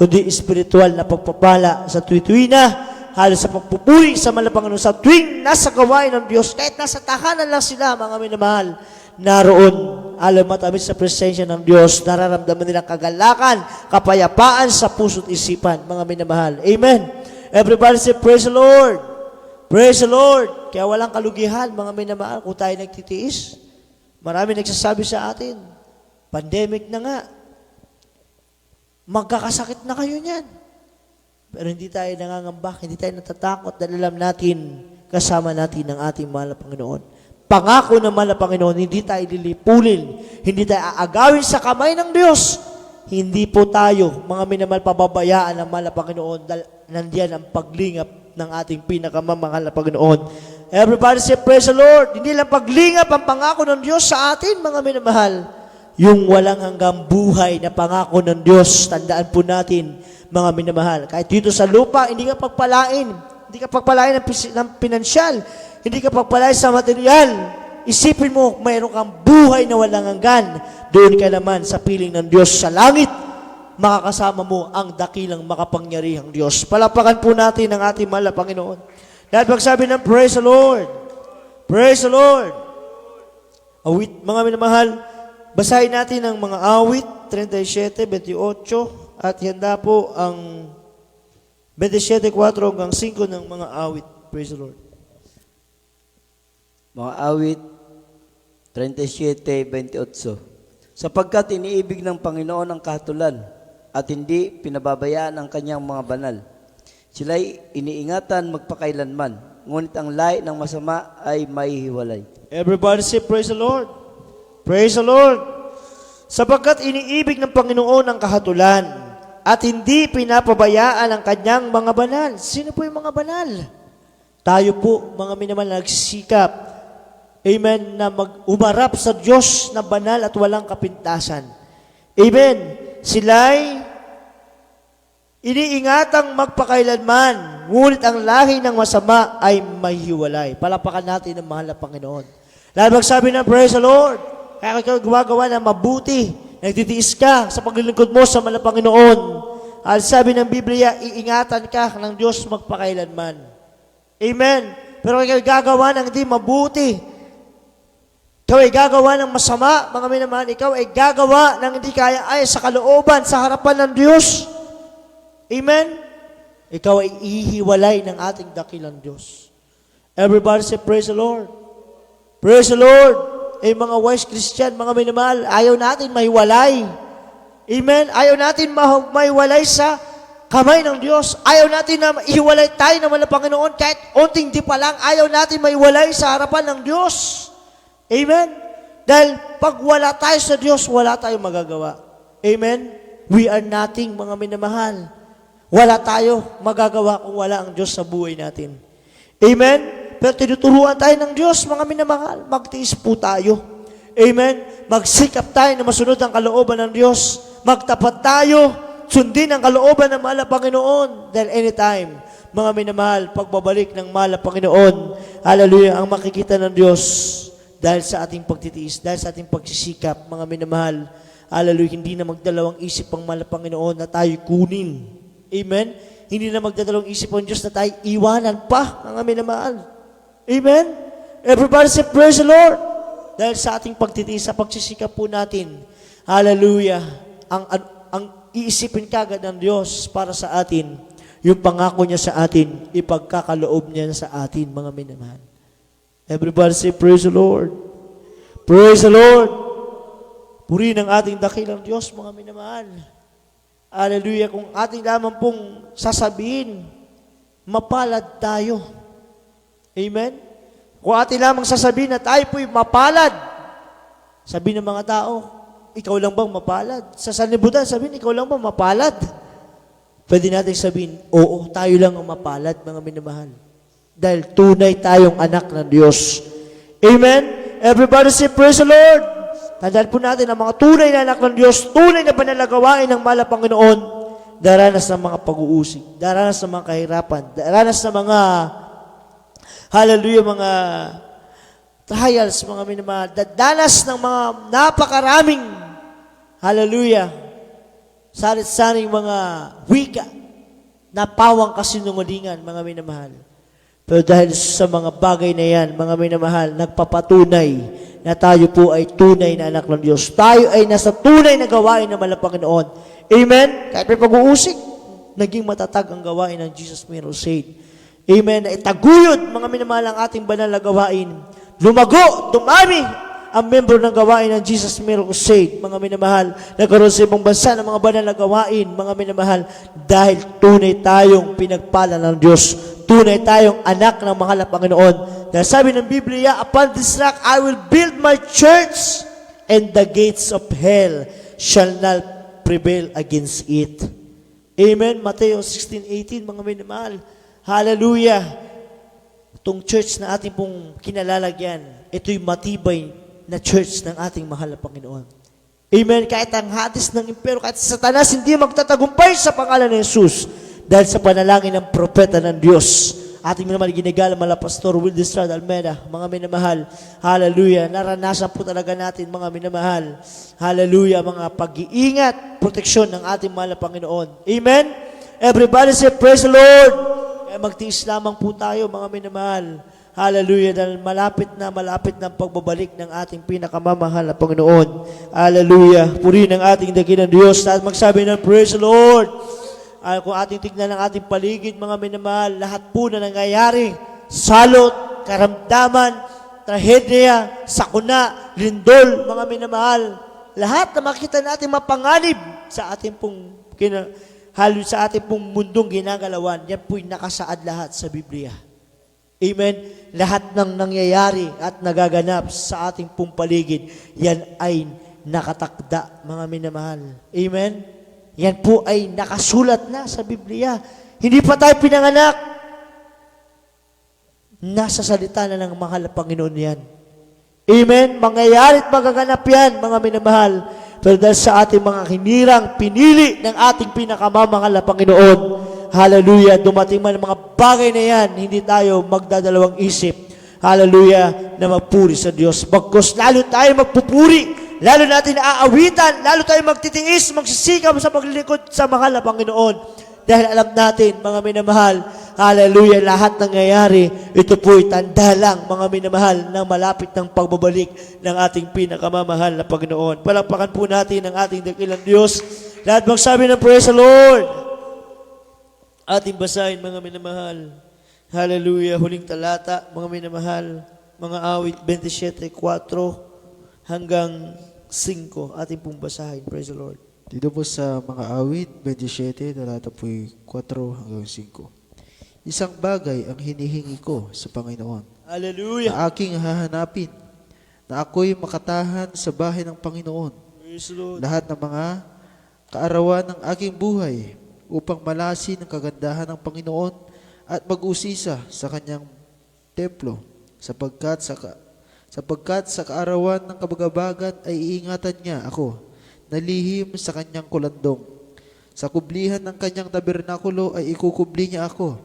kundi espiritual na pagpapala sa tuwi-tuwi na, halos sa pagpupuri sa mahal na Panginoon, sa tuwing nasa gawain ng Diyos, kahit nasa tahanan lang sila, mga minamahal, naroon, alam matamis sa presensya ng Diyos, nararamdaman nilang kagalakan, kapayapaan sa puso't isipan, mga minamahal. Amen. Everybody say, praise the Lord. Praise the Lord. Kaya walang kalugihan, mga minamahal, kung tayo nagtitiis. Marami nagsasabi sa atin, pandemic na nga, magkakasakit na kayo niyan. Pero hindi tayo nangangamba, hindi tayo natatakot dahil alam natin, kasama natin ang ating mahal na Panginoon. Pangako ng mahal na Panginoon, hindi tayo lilipulin, hindi tayo aagawin sa kamay ng Diyos. Hindi po tayo, mga minamahal, pababayaan ng mahal na Panginoon dahil nandiyan ang paglingap ng ating pinakamamahal na Panginoon. Everybody say, praise the Lord. Hindi lang paglingap ang pangako ng Diyos sa atin, mga minamahal. Yung walang hanggang buhay na pangako ng Diyos, tandaan po natin, mga minamahal. Kahit dito sa lupa, hindi ka pagpalain. Hindi ka pagpalain ng pinansyal. Hindi ka pagpalain sa material. Isipin mo, mayroon kang buhay na walang hanggan. Doon ka naman sa piling ng Diyos sa langit. Makakasama mo ang dakilang makapangyarihang Diyos. Palapakan po natin ang ating mahal na Panginoon. Lahat magsabi ng praise the Lord. Praise the Lord. Awit, mga minamahal, basahin natin ang mga awit, 37, 28, at handa po ang 27:4 hanggang 5 ng mga awit. Praise the Lord. Mga awit 37:28. Sapagkat iniibig ng Panginoon ang kahatulan at hindi pinababayaan ang kanyang mga banal. Sila'y iniingatan magpakailanman, ngunit ang lahi ng masama ay maihiwalay. Everybody say, praise the Lord. Praise the Lord. Sapagkat iniibig ng Panginoon ang kahatulan at hindi pinapabayaan ang kanyang mga banal. Sino po yung mga banal? Tayo po, mga minamahal, nagsisikap, amen, na umarap sa Diyos na banal at walang kapintasan. Amen. Sila'y iniingatang magpakailanman, ngunit ang lahi ng masama ay mahihiwalay. Palapakan natin ang mahal na Panginoon. Lahat magsabi ng praise the Lord. Kaya ikaw gumagawa ng mabuti, nagtitiis ka sa paglilingkod mo sa mahal na Panginoon. At sabi ng Biblia, iingatan ka ng Diyos magpakailanman. Amen. Pero ikaw gagawa ng hindi mabuti, ikaw ay gagawa ng masama, mga minamahal, ikaw ay gagawa ng hindi kaya ay sa kalooban, sa harapan ng Diyos. Amen? Ikaw ay ihiwalay ng ating dakilang Diyos. Everybody say, praise the Lord. Praise the Lord. Mga wise Christian, mga minamahal, ayaw natin mahiwalay. Amen? Ayaw natin mahiwalay sa kamay ng Diyos. Ayaw natin na ihiwalay tayo ng walang Panginoon. Kahit onting di pa lang, ayaw natin mahiwalay sa harapan ng Diyos. Amen? Dahil pag wala tayo sa Diyos, wala tayong magagawa. Amen? We are nothing, mga minamahal. Wala tayo magagawa kung wala ang Diyos sa buhay natin. Amen? Pero tinuturuan tayo ng Diyos, mga minamahal. Magtiis po tayo. Amen? Magsikap tayo na masunod ang kalooban ng Diyos. Magtapat tayo, sundin ang kalooban ng mahal na Panginoon. Dahil anytime, mga minamahal, pagbabalik ng mahal na Panginoon, hallelujah, ang makikita ng Diyos, dahil sa ating pagtitiis, dahil sa ating pagsisikap, mga minamahal. Hallelujah, hindi na magdalawang isip ang mahal na Panginoon na tayo kunin. Amen? Hindi na magdadalawang isip ang Diyos na tayo iwanan pa, mga minamahal. Amen? Everybody say, praise the Lord. Dahil sa ating pagtitiis, sa pagsisikap po natin, hallelujah, ang iisipin kagad ng Diyos para sa atin, yung pangako niya sa atin, ipagkakaloob niya sa atin, mga minamahal. Everybody say, praise the Lord. Praise the Lord. Purihin ang ating dakilang Diyos, mga minamahal. Hallelujah. Kung ating lamang pong sasabihin, mapalad tayo. Amen? Kung ating lamang sasabihin na tayo po'y mapalad, sabihin ng mga tao, ikaw lang bang mapalad? Sa sanlibutan, sabihin, ikaw lang bang mapalad? Pwede natin sabihin, oo, tayo lang ang mapalad, mga minamahal. Dahil tunay tayong anak ng Diyos. Amen? Everybody say, praise the Lord. Tandaan po natin ang mga tunay na anak ng Diyos, tunay na panalagawain ng mahal na Panginoon, daranas ng mga pag-uusig, daranas ng mga kahirapan, daranas ng mga, hallelujah, mga trials, mga minamahal, dadanas ng mga napakaraming, hallelujah, salit-saring mga wika, na pawang kasinungalingan, mga minamahal. Pero dahil sa mga bagay na yan, mga minamahal, nagpapatunay na tayo po ay tunay na anak ng Diyos. Tayo ay nasa tunay na gawain ng mahal na Panginoon. Amen? Kahit may pag-uusig, naging matatag ang gawain ng Jesus Miracle Crusade. Amen? Na itaguyod, mga minamahal, ang ating banal na gawain. Lumago, dumami ang membro ng gawain ng Jesus Miracle Crusade, mga minamahal. Nagkaroon sa ibang bansa ng mga banal na gawain, mga minamahal, dahil tunay tayong pinagpala ng Diyos. Tunay tayong anak ng mahal na Panginoon. Dahil sabi ng Biblia, upon this rock I will build my church, and the gates of hell shall not prevail against it. Amen? Mateo 16:18, mga minamahal. Hallelujah. Itong church na ating pong kinalalagyan, ito'y matibay na church ng ating mahal na Panginoon. Amen? Kahit ang hadis ng impero, kahit sa Satanas, hindi magtatagumpay sa pangalan ni Jesus. Dahil sa panalangin ng propeta ng Diyos, ating minamahal ginagala mala Pastor Will Estrada Almeida, mga minamahal, hallelujah, naranasan po talaga natin, mga minamahal, hallelujah, mga pag-iingat, proteksyon ng ating mahal na Panginoon. Amen? Everybody say, praise the Lord! Kaya magtiis lamang po tayo, mga minamahal, hallelujah, dahil malapit na pagbabalik ng ating pinakamamahal na Panginoon. Hallelujah, purihin ang ating dakilang Diyos, at magsabi ng praise the Lord. Kung ating tignan ang ating paligid, mga minamahal, lahat po na nangyayari, salot, karamdaman, trahedya, sakuna, lindol, mga minamahal, lahat na makita natin mapanganib sa ating pong sa ating pong mundong ginagalawan, yan po'y nakasaad lahat sa Biblia. Amen? Lahat ng nangyayari at nagaganap sa ating pong paligid, yan ay nakatakda, mga minamahal. Amen? Yan po ay nakasulat na sa Biblia. Hindi pa tayo pinanganak. Nasa salita na ng mahal na Panginoon yan. Amen? Mangyayari at magaganap yan, mga minamahal. Pero dahil sa ating mga hinirang pinili ng ating pinakamamahal na Panginoon, hallelujah, dumating man ang mga bagay na yan, hindi tayo magdadalawang isip, hallelujah, na magpuri sa Diyos. Bagkus lalo tayo magpupuri, lalo natin aawitan, lalo tayo magtitiis, magsisikap sa paglilingkod sa mahal na Panginoon. Dahil alam natin, mga minamahal, hallelujah, lahat nangyayari, ito po'y tanda lang, mga minamahal, ng malapit ng pagbabalik ng ating pinakamamahal na Panginoon. Palakpakan po natin ang ating dakilang Diyos. Lahat magsabi ng praise the Lord. Ating basahin, mga minamahal. Hallelujah, huling talata, mga minamahal, mga awit 27:4 hanggang 5, ating pong basahin. Praise the Lord. Dito po sa mga awit, 27, talata po 4 hanggang 5. Isang bagay ang hinihingi ko sa Panginoon, Hallelujah. na aking hahanapin, na ako'y makatahan sa bahay ng Panginoon Praise the Lord. lahat ng mga kaarawan ng aking buhay, upang malasin ang kagandahan ng Panginoon at mag-usisa sa kanyang templo, sapagkat sa kaarawan ng kabagabagan ay iingatan niya ako, nalihim sa kanyang kulandong. Sa kublihan ng kanyang tabernakulo ay ikukubli niya ako.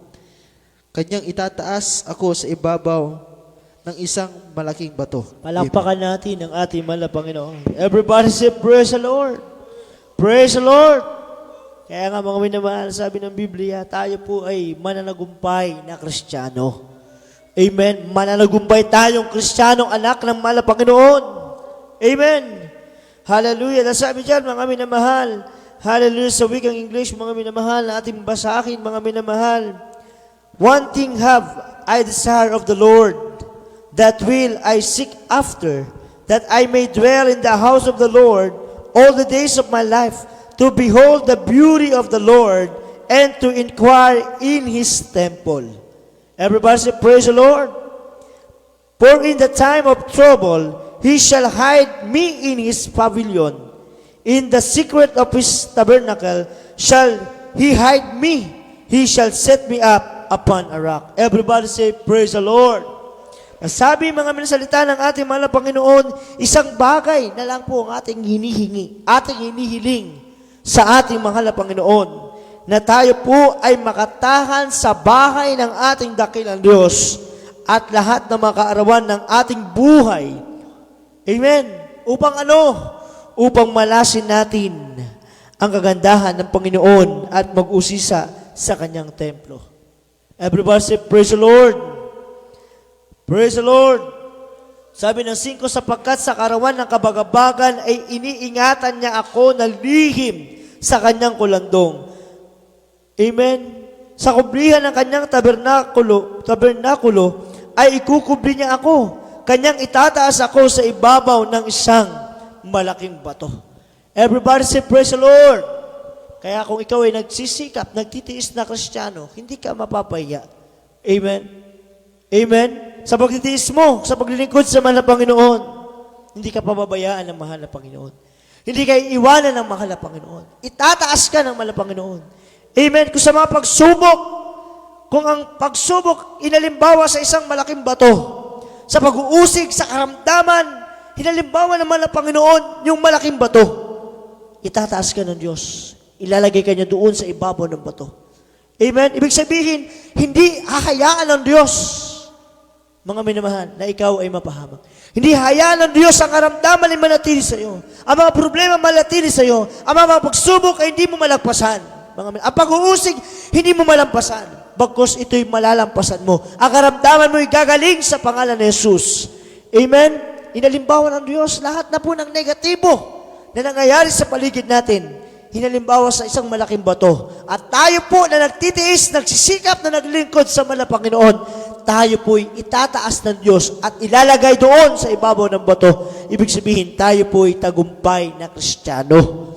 Kanyang itataas ako sa ibabaw ng isang malaking bato. Palakpakan natin ang ating mahal na Panginoon. Everybody say, praise the Lord. Praise the Lord. Kaya nga mga minamahal, sabi ng Biblia, tayo po ay mananagumpay na Kristiyano. Amen. Mananagumpay tayong Kristiyanong anak ng mahal na Panginoon. Amen. Hallelujah. Nasabi dyan, mga minamahal. Hallelujah. Sa wikang English, mga minamahal, na ating basahin, mga minamahal. One thing have I desire of the Lord, that will I seek after, that I may dwell in the house of the Lord all the days of my life, to behold the beauty of the Lord, and to inquire in His temple. Everybody say, praise the Lord. For in the time of trouble, He shall hide me in His pavilion. In the secret of His tabernacle shall He hide me. He shall set me up upon a rock. Everybody say, praise the Lord. Sabi mga salita ng ating mahal na Panginoon, isang bagay na lang po ang ating hinihingi, ating hinihiling sa ating mahal na Panginoon, na tayo po ay makatahan sa bahay ng ating dakilang Diyos at lahat ng mga kaarawan ng ating buhay. Amen. Upang ano? Upang malasin natin ang kagandahan ng Panginoon at mag-usisa sa Kanyang templo. Everybody say, praise the Lord. Praise the Lord. Sabi ng 5, sapagkat sa karawan ng kabagabagan ay iniingatan niya ako na lihim sa kanyang kulandong. Amen. Sa kublihan ng kanyang tabernakulo ay ikukubli niya ako. Kanyang itataas ako sa ibabaw ng isang malaking bato. Everybody say, praise the Lord. Kaya kung ikaw ay nagsisikap, nagtitiis na Kristiyano, hindi ka mapapahiya. Amen. Amen. Sa pagtitiis mo, sa paglilingkod sa mahal na Panginoon, hindi ka pababayaan ng mahal na Panginoon. Hindi ka iiwanan ng mahal na Panginoon. Itataas ka ng mahal na Panginoon. Amen. Kung sa mga pagsubok, kung ang pagsubok inalimbawa sa isang malaking bato, sa pag-uusig, sa karamdaman, hinalimbawa ng mahal na Panginoon yung malaking bato, itataas ka ng Diyos. Ilalagay ka niya doon sa ibabaw ng bato. Amen. Ibig sabihin, hindi hahayaan ng Diyos, mga minamahal, na ikaw ay mapahamak. Hindi hayaan ng Diyos ang karamdaman ay manatili sa iyo. Ang mga problema manatili sa iyo. Ang mga pagsubok ay hindi mo malagpasan. Ang pag-uusig, hindi mo malampasan. Bagkus ito'y malalampasan mo. Ang karamdaman mo ay gagaling sa pangalan ni Jesus. Amen? Inalimbawa ng Diyos lahat na po ng negatibo na nangyayari sa paligid natin. Hinalimbawa sa isang malaking bato. At tayo po na nagtitiis, nagsisikap na naglingkod sa mahal na Panginoon, tayo po'y itataas ng Diyos at ilalagay doon sa ibabaw ng bato. Ibig sabihin, tayo po'y tagumpay na Kristiyano.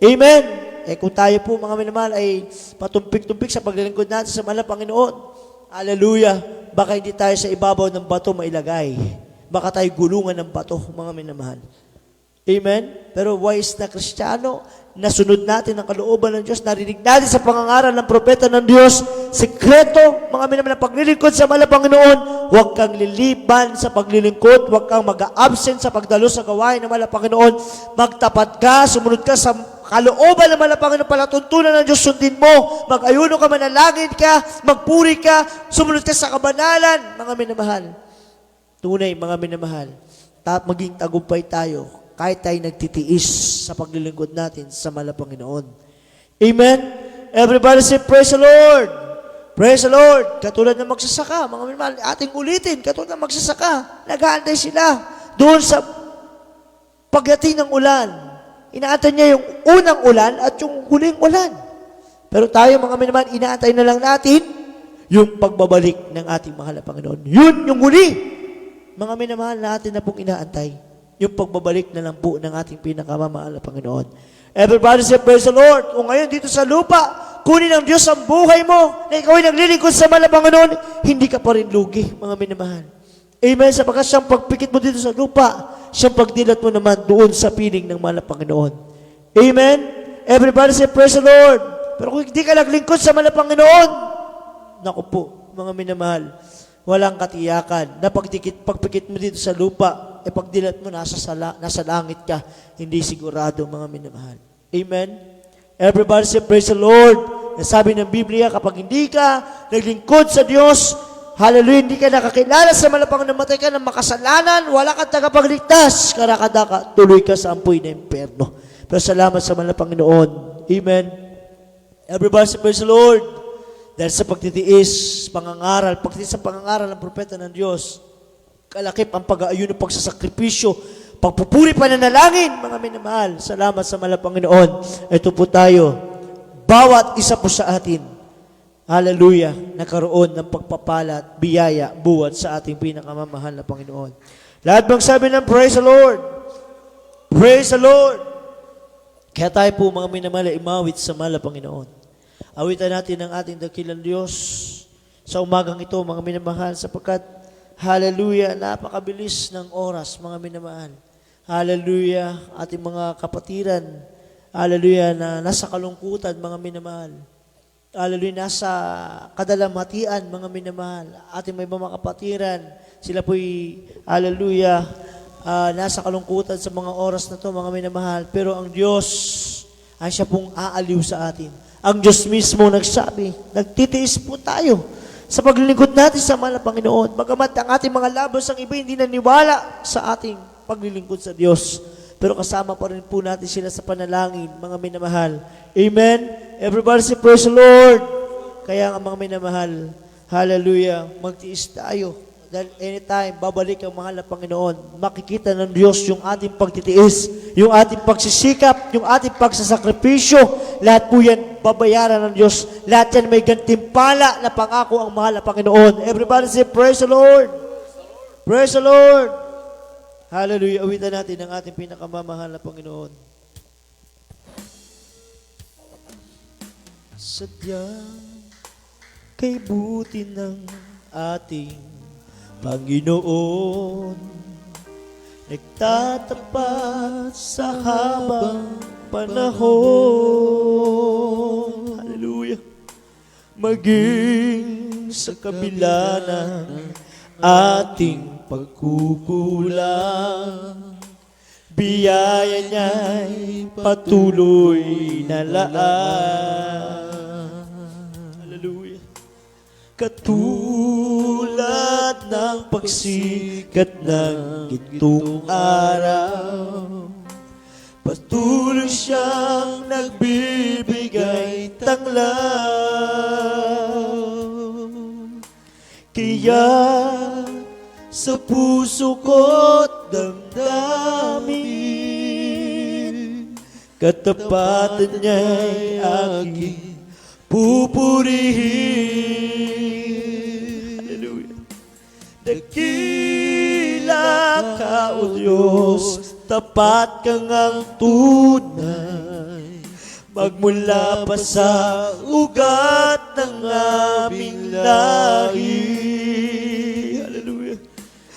Amen? Kung tayo po, mga minamahal, ay patumpik-tumpik sa paglilingkod natin sa mahal na Panginoon, hallelujah, baka hindi tayo sa ibabaw ng bato mailagay. Baka tayo gulungan ng bato, mga minamahal. Amen? Pero wise na Kristiyano, nasunod natin ang kalooban ng Diyos, narinig natin sa pangangaral ng propeta ng Diyos, sekreto, mga minamahal, paglilingkod sa mahal na Panginoon, huwag kang liliban sa paglilingkod, huwag kang mag-absent sa pagdalo sa gawain ng mahal na Panginoon, magtapat ka, sumunod ka sa kalooban ng mahal na Panginoon, palatuntunan ng Diyos, sundin mo, mag-ayuno ka, manalangin ka, magpuri ka, sumunod ka sa kabanalan, mga minamahal. Tunay, mga minamahal, maging tagumpay tayo, kahit tayo nagtitiis sa paglilingkod natin sa mahal na Panginoon. Amen? Everybody say, praise the Lord! Praise the Lord! Katulad ng magsasaka, mga minamahal, ating ulitin, katulad ng magsasaka, nag-aantay sila doon sa pagdating ng ulan. Inaantay niya yung unang ulan at yung huling ulan. Pero tayo, mga minamahal, inaantay na lang natin yung pagbabalik ng ating mahal na Panginoon. Yun, yung huli. Mga minamahal, natin na pong inaantay yung pagbabalik na lang po ng ating pinakamamahal na Panginoon. Everybody say, praise the Lord. Kung ngayon dito sa lupa, kunin ng Diyos ang buhay mo, na ikaw ay naglilingkod sa mahal na Panginoon, hindi ka pa rin lugi, mga minamahal. Amen. Sapagkat siyang pagpikit mo dito sa lupa, siyang pagdilat mo naman doon sa piling ng mahal na Panginoon. Amen. Everybody say, praise the Lord. Pero kung hindi ka naglingkod sa mahal na Panginoon, naku po, mga minamahal, walang katiyakan na pagpikit mo dito sa lupa, pagdilat mo, nasa langit ka, hindi sigurado, mga minamahal. Amen? Everybody say, praise the Lord. Nasabi ng Biblia, kapag hindi ka naglingkod sa Diyos, Hallelujah, hindi ka nakakilala sa malapang namatay ka ng makasalanan, wala kang tagapagligtas, karakadaka, tuloy ka sa ampoy na impyerno. Pero salamat sa malapang Panginoon. Amen. Everybody say, praise the Lord. Dahil sa pagtitiis, pagtitiis sa pangangaral ng propeta ng Diyos, kalakip ang pag-aayun ng pagsasakripisyo, pagpupuri pananalangin, mga minamahal. Salamat sa malapang Panginoon. Ito po tayo, bawat isa po sa atin, hallelujah, nakaroon ng pagpapala at biyaya buwat sa ating pinakamamahal na Panginoon. Lahat bang sabi ng praise the Lord? Praise the Lord! Kaya tayo po mga minamahal ay imawit sa mahal na Panginoon. Awitan natin ang ating dakilang Diyos sa umagang ito, mga minamahal, sapagkat, hallelujah, napakabilis ng oras, mga minamahal. Hallelujah, ating mga kapatiran, hallelujah, na nasa kalungkutan, mga minamahal. Hallelujah, nasa kadalamhatian, mga minamahal. Ating may mga kapatiran, sila po'y, hallelujah, nasa kalungkutan sa mga oras na to, mga minamahal. Pero ang Diyos ay siya pong aaliw sa atin. Ang Diyos mismo nagsabi, nagtitiis po tayo sa paglilingkod natin sa mahal na Panginoon. Bagamat ang ating mga labos ang iba hindi naniwala sa ating paglilingkod sa Diyos. Pero kasama pa rin po natin sila sa panalangin, mga minamahal. Amen? Everybody say, praise the Lord. Kaya nga mga minamahal, hallelujah, magtiis tayo. Dahil anytime, babalik ang mahal na Panginoon. Makikita ng Diyos yung ating pagtitiis, yung ating pagsisikap, yung ating pagsasakripisyo. Lahat po yan, babayaran ng Diyos. Lahat yan may gantimpala na pangako ang mahal na Panginoon. Everybody say, praise the Lord. Praise the Lord. Hallelujah. Awitan natin ang ating pinakamamahal na Panginoon. Sadyang kay buti ng ating Panginoon, nagtatapat sa habang panahon. Hallelujah. Maging sa kabila ng ating pagkukulang, biyaya niya'y patuloy na laan. Hallelujah. Katulad ng pagsikat ng gintong araw, patuloy siyang nagbibigay tanglaw. Kaya sa puso ko't damdamin, katapatan niya'y aking pupurihin. Hallelujah. Dakila ka, O Diyos, tapat kang ang tunay, magmula pa sa ugat ng aming lahi. Hallelujah.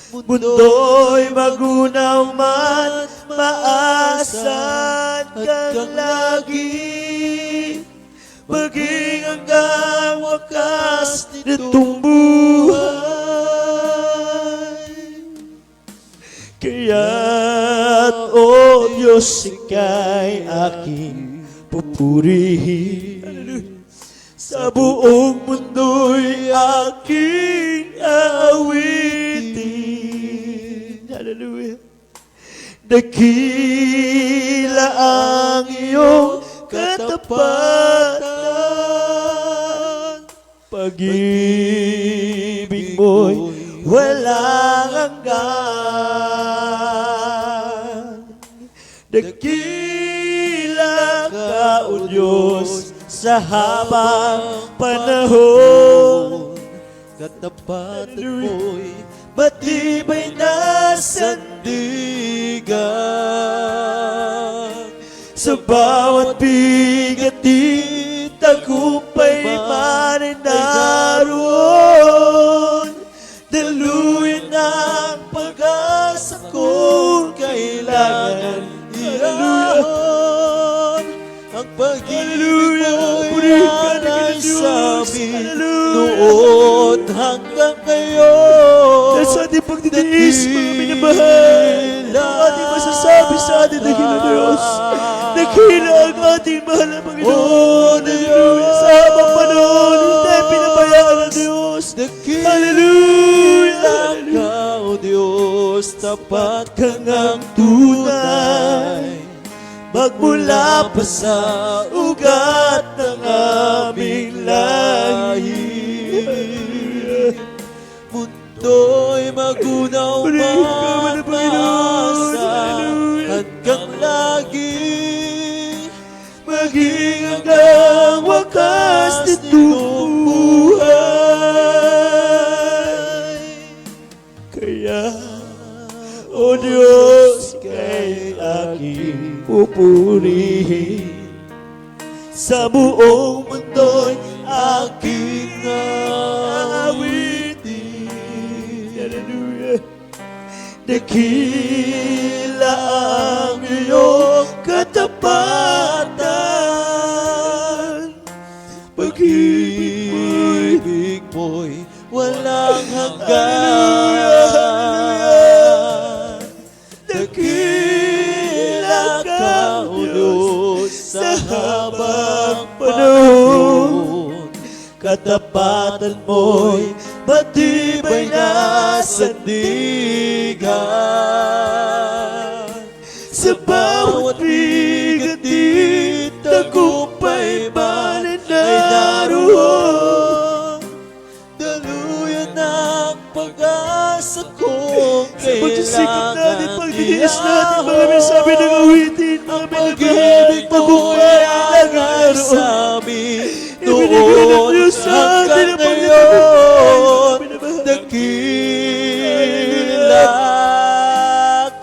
Mundo'y magunaw man, maasan kang lagi, maging hanggang wakas nitong buhay. Kaya't, O Diyos, ika'y aking pupurihin, sa buong mundo'y aking aawitin. Hallelujah. Dakila ang iyong katapatan, pag-ibig mo'y walang hanggan. Dakila ka, O Diyos, sa habang panahon, katapatan mo'y matibay na sandigan. Sa bawat bigat di tagumpay man ay naroon, daluyan ang pag-asa kung kailangan iyon. Ang pag-ibig mo'y nasa amin noon hanggang ngayon. Sa ating pagtitiis, mga minamahal, ang ating masasabi sa ating dakilang Diyos, dakila ang ating mahal na Panginoon. Hallelujah. Sa habang panahon, hindi tayo pinabayaan ng Diyos. Hallelujah. sapat ka ngang tunay. Magmula pa sa ugat ng aming lahi. Mundo'y magunaw mataasa hanggang lagi, maging hanggang wakas nitong buhay. Kaya, O Diyos, kay aking pupurihin, sa buong mundo'y aking awitin. Hallelujah. Dakila ang iyong katapatan, pag-ibig mo'y walang hanggan. Dakila ka, O Diyos, sa habang panahon. Katapatan mo'y matibay na sandigan. Sa bawat bigat di tagumpay man ay naroon. Daluyan ang pag-asa kong kailangan iyaon. Mga sabi ng awitin, mga pag-ibig mo ay sa amin noon hanggang ngayon. Dakila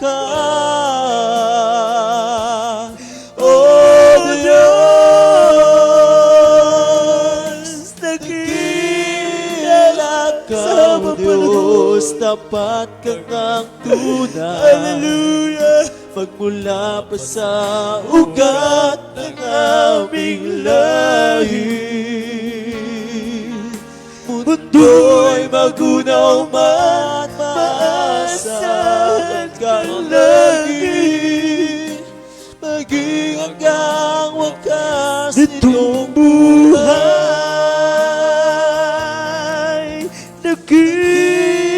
ka, O Diyos. Dakila ka, O Diyos. Tapat ka ngang tunay. Hallelujah. Magmula pa sa ugat ng aming lahi. Mundo'y magunaw man maasahan kang lagi, maging hanggang wakas nitong buhay. Dakila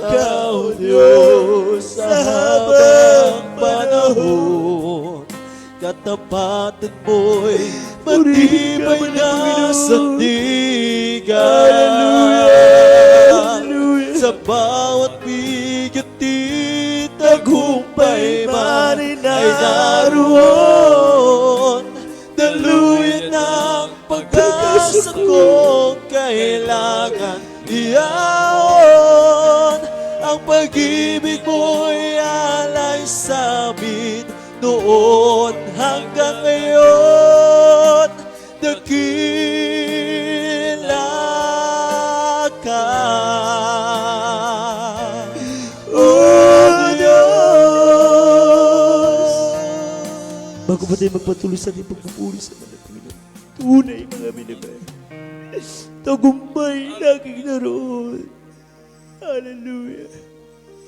ka, O Diyos, sa habang panahon. Katapatan mo'y matibay na sandigan. Sa bawat bigat di tagumpay man ay naroon. Daluyan ang pag-asa kong kailangan iyaon. Ang pag-ibig mo'y alay sa amin noon hanggang ngayon. Dakila ka, O Diyos. bago pa tayo magpatuloy sa ating pagpupuri sa mga Panginoon, tunay mga minamahal, tagumpay laging naroon. Hallelujah.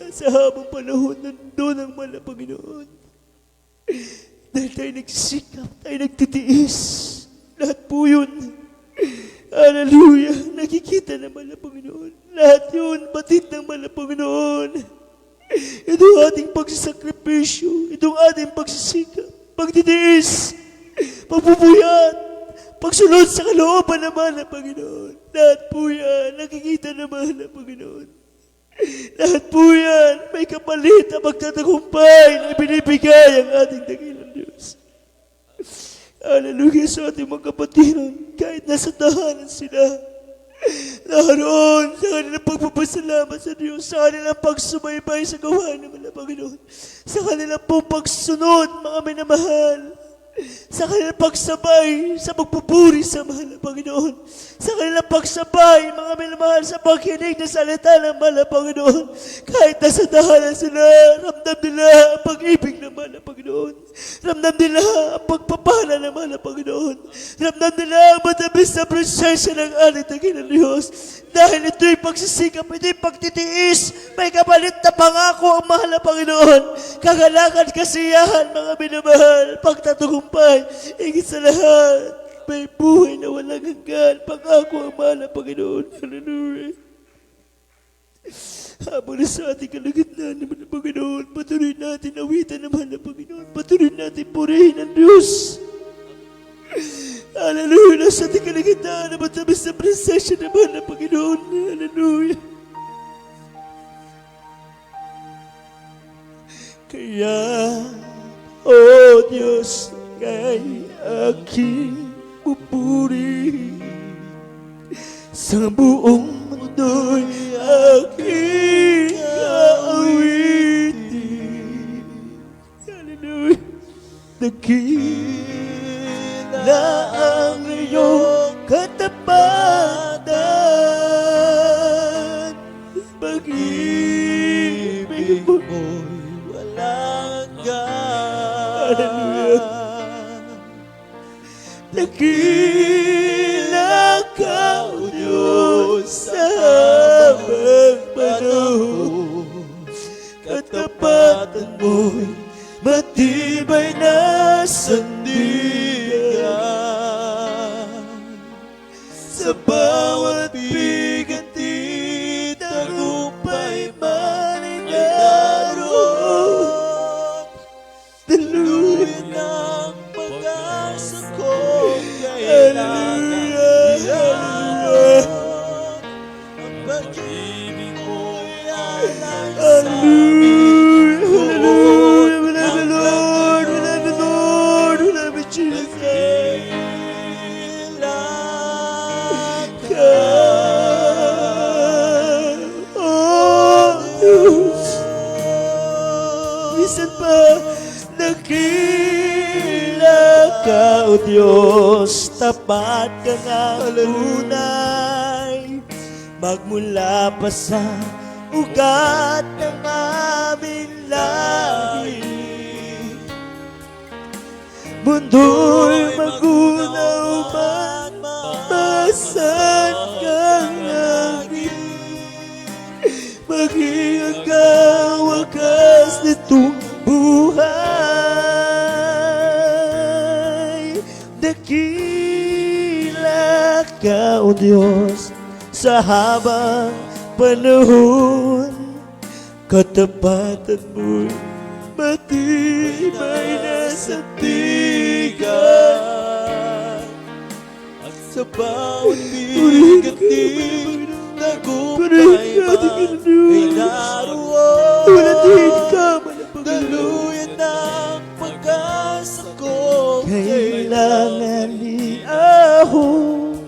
Sa habang panahon, nandun ang mga Panginoon. Dahil tayo nagsisikap, tayo nagtitiis. Lahat po yun. Hallelujah. Nakikita naman ng Panginoon. Lahat yun, batid ng mga Panginoon. Ito ating pagsasakripisyo. Itong ating pagsisikap, pagtitiis, pagpupuyat, pagsunod sa kalooban naman ng Panginoon. Lahat po yan, nakikita naman ng Panginoon. Lahat po yan, may kapalit na magtatagumpay na binibigay ang ating dakilang Diyos. Hallelujah sa ating mga kapatiran, kahit nasa tahanan sila, naroon sa kanilang pagpapasalamat sa Diyos, sa kanilang pagsubaybay sa gawain ng mga Panginoon, sa kanilang pong pagsunod, mga minamahal, sa kanilang pagsabay sa pagpupuri sa mahal na Panginoon, sa kanilang pagsabay, mga minamahal, sa pagkinig na salita ng mahal na Panginoon. Kahit nasa tahanan sila, ramdam nila ang pag-ibig ng mahal na Panginoon. Ramdam nila ang pagpapala ng mahal na Panginoon. Ramdam nila ang matabis na presensya ng ating dakilang Diyos. Dahil ito'y pagsisikap, ito'y pagtitiis, may kapalit na pangako ang mahal na Panginoon. Kagalakan, kasiyahan, mga minamahal, pagtatagumpay, higit sa lahat, may buhay na walang hanggan, pangako ang mahal na Panginoon. Hallelujah. Habang nasa ating kalagitnaan naman ng Panginoon, patuloy natin awitan naman ng Panginoon. Patuloy natin purihin ang Diyos. Hallelujah. Nasa ating kalagitnaan na matamis na presensya naman ng Panginoon. Hallelujah. Kaya, oh Diyos, kay aking pupuri sa buong mundo'y aking aawitin. Hallelujah. Dakila ang iyong katapatan, pag-ibig mo'y walang hanggan. Dakila ka, O Diyos, sa habang panahon. Katapatan mo'y matibay na sandigan. Sa bawat biganti, tagumpay man ay naroon. Daluyan ang pag-asa ko, kailangan iyan. Ang pag-ibig mo'y alay sa amin. Hallelujah. We love you, Lord. We love you, Lord. We love you, Jesus. Oh, Diyos. Minsan pa, nakila ka, O Diyos, tapat ka ng tunay. Magmula pa sa ugat ng aming lahi, mundo'y magunaw man, masan kang langit. Maging hanggang wakas nitong buhay. Dakila ka, O Diyos, sa habang panahon. Katapatan mo'y matibay na sandigan. At sa bawat bigatin, tagumpay man ay naroon. Daluyan ang pag-asa ko, kailangan iahon.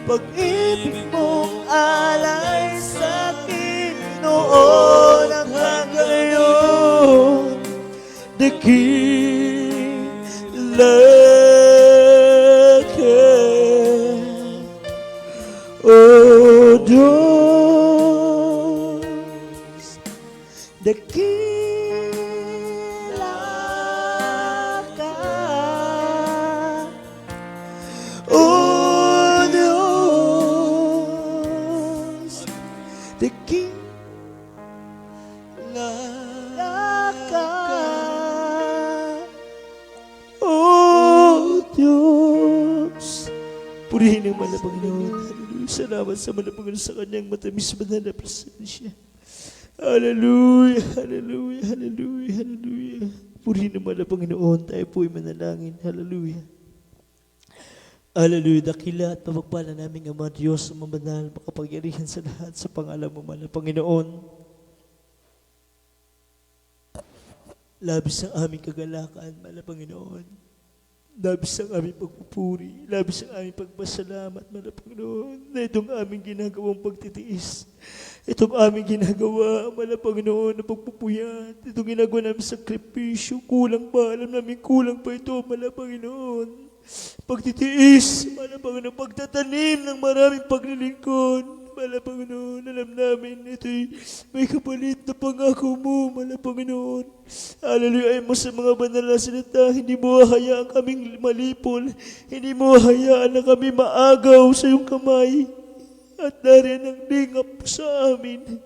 Pag-ibig mong alay sa akin noon hanggang ngayon. Dakila ka, O Diyos. Dakila ka, O dakila ka, O Diyos. Purihin ang mahal na Panginoon. Hallelujah. Salamat sa mahal na Panginoon sa kanyang matamis banal na presensya. Hallelujah, hallelujah, hallelujah, hallelujah. Purihin ang mahal na Panginoon. Tayo po'y manalangin. Hallelujah. Hallelujah. Dakila at pamagpala namin Ama Diyos sa mabanal, makapangyarihan sa lahat sa pangalan mo, mahal na Panginoon. Labis ang aming kagalakan, mahal na Panginoon. Labis ang aming pagpupuri, labis ang aming pagpasalamat, mahal na Panginoon, na itong aming ginagawang pagtitiis, itong aming ginagawa, mahal na Panginoon, na pagpupuyat, itong ginagawa namin sakripisyo, kulang pa, alam namin kulang pa ito, mahal na Panginoon. Pagtitiis, mahal na Panginoon, pagtatanim ng maraming paglilingkod, mahal na Panginoon, alam namin ito'y may kapalit na pangako mo, mahal na Panginoon. Hallelujah, ay mo sa mga banal na salita, hindi mo hayaan kaming malipol, hindi mo hayaan na kami maagaw sa iyong kamay. at nariyan ang lingap po sa amin.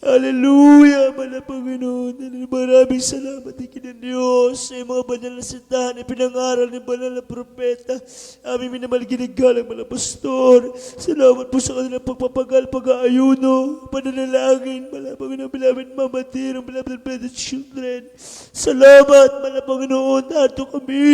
Hallelujah, mahal na Panginoon. Maraming salamat din ng Diyos sa mga banal na sitahan na pinangaral ng banal na propeta. Aming minamahal ginigalang mga pastor. Salamat po sa kanilang pagpapagal, pag-aayuno, pananalangin, mahal na Panginoon, beloved Mama Dear, beloved children. Salamat, mahal na Panginoon, narito kami.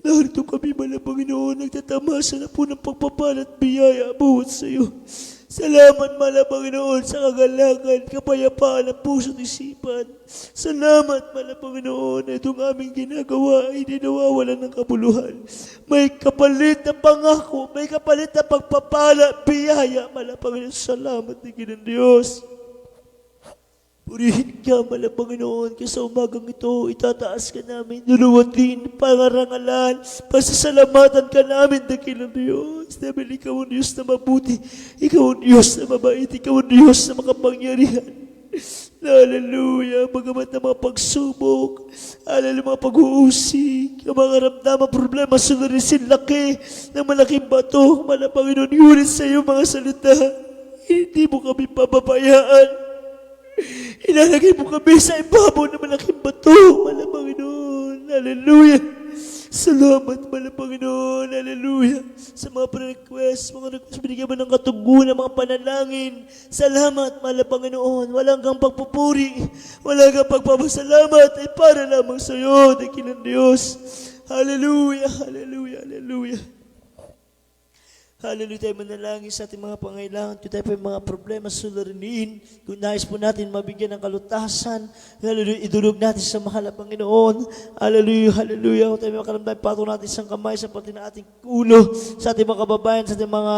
Narito kami, mahal na Panginoon, nagtatamasa na po ng pagpapala at biyaya buhat sa iyo. Salamat, mahal na Panginoon, sa kagalakan, kapayapaan ng puso at isipan. Salamat, mahal na Panginoon, na itong aming ginagawa ay di nawawalan ng kabuluhan. May kapalit na pangako, may kapalit na pagpapala, biyaya, mahal na Panginoon. Salamat din ng Diyos. Purihin ka, mahal na Panginoon, kasi sa umagang ito, itataas ka namin, luluwatin, pangarangalan, pasasalamatan ka namin, dakilang Diyos. Dahil ikaw ang Diyos na mabuti, ikaw ang Diyos na mabait, ikaw ang Diyos na makapangyarihan. Hallelujah, bagamat na mga pagsubok, mga pag-uusig, ang mga karamdaman, problema, sunarisin, laki ng malaking bato, mahal na Panginoon, ngunit sa iyo mga salita, hindi mo kami pababayaan. Ilalagay mo kami sa ibabaw ng malaking bato, mahal na Panginoon. Hallelujah. Salamat, mahal na Panginoon. Hallelujah. Sa mga request, binigyan mo ng katugunan, mga panalangin. Salamat, mahal na Panginoon. Walang kang pagpupuri, walang kang pagpapasalamat, ay para lamang sa iyo, dakilang Diyos. Hallelujah, hallelujah, hallelujah. Hallelujah, tayo manalangin sa ating mga pangailangan. Kung tayo po yung mga problema suliranin, kung nais po natin mabigyan ng kalutasan, hallelujah, idulog natin sa mahal na Panginoon. Hallelujah, hallelujah. Kung tayo makaramdam, patong natin isang kamay sa pati na ating ulo, sa ating mga kababayan, sa ating mga,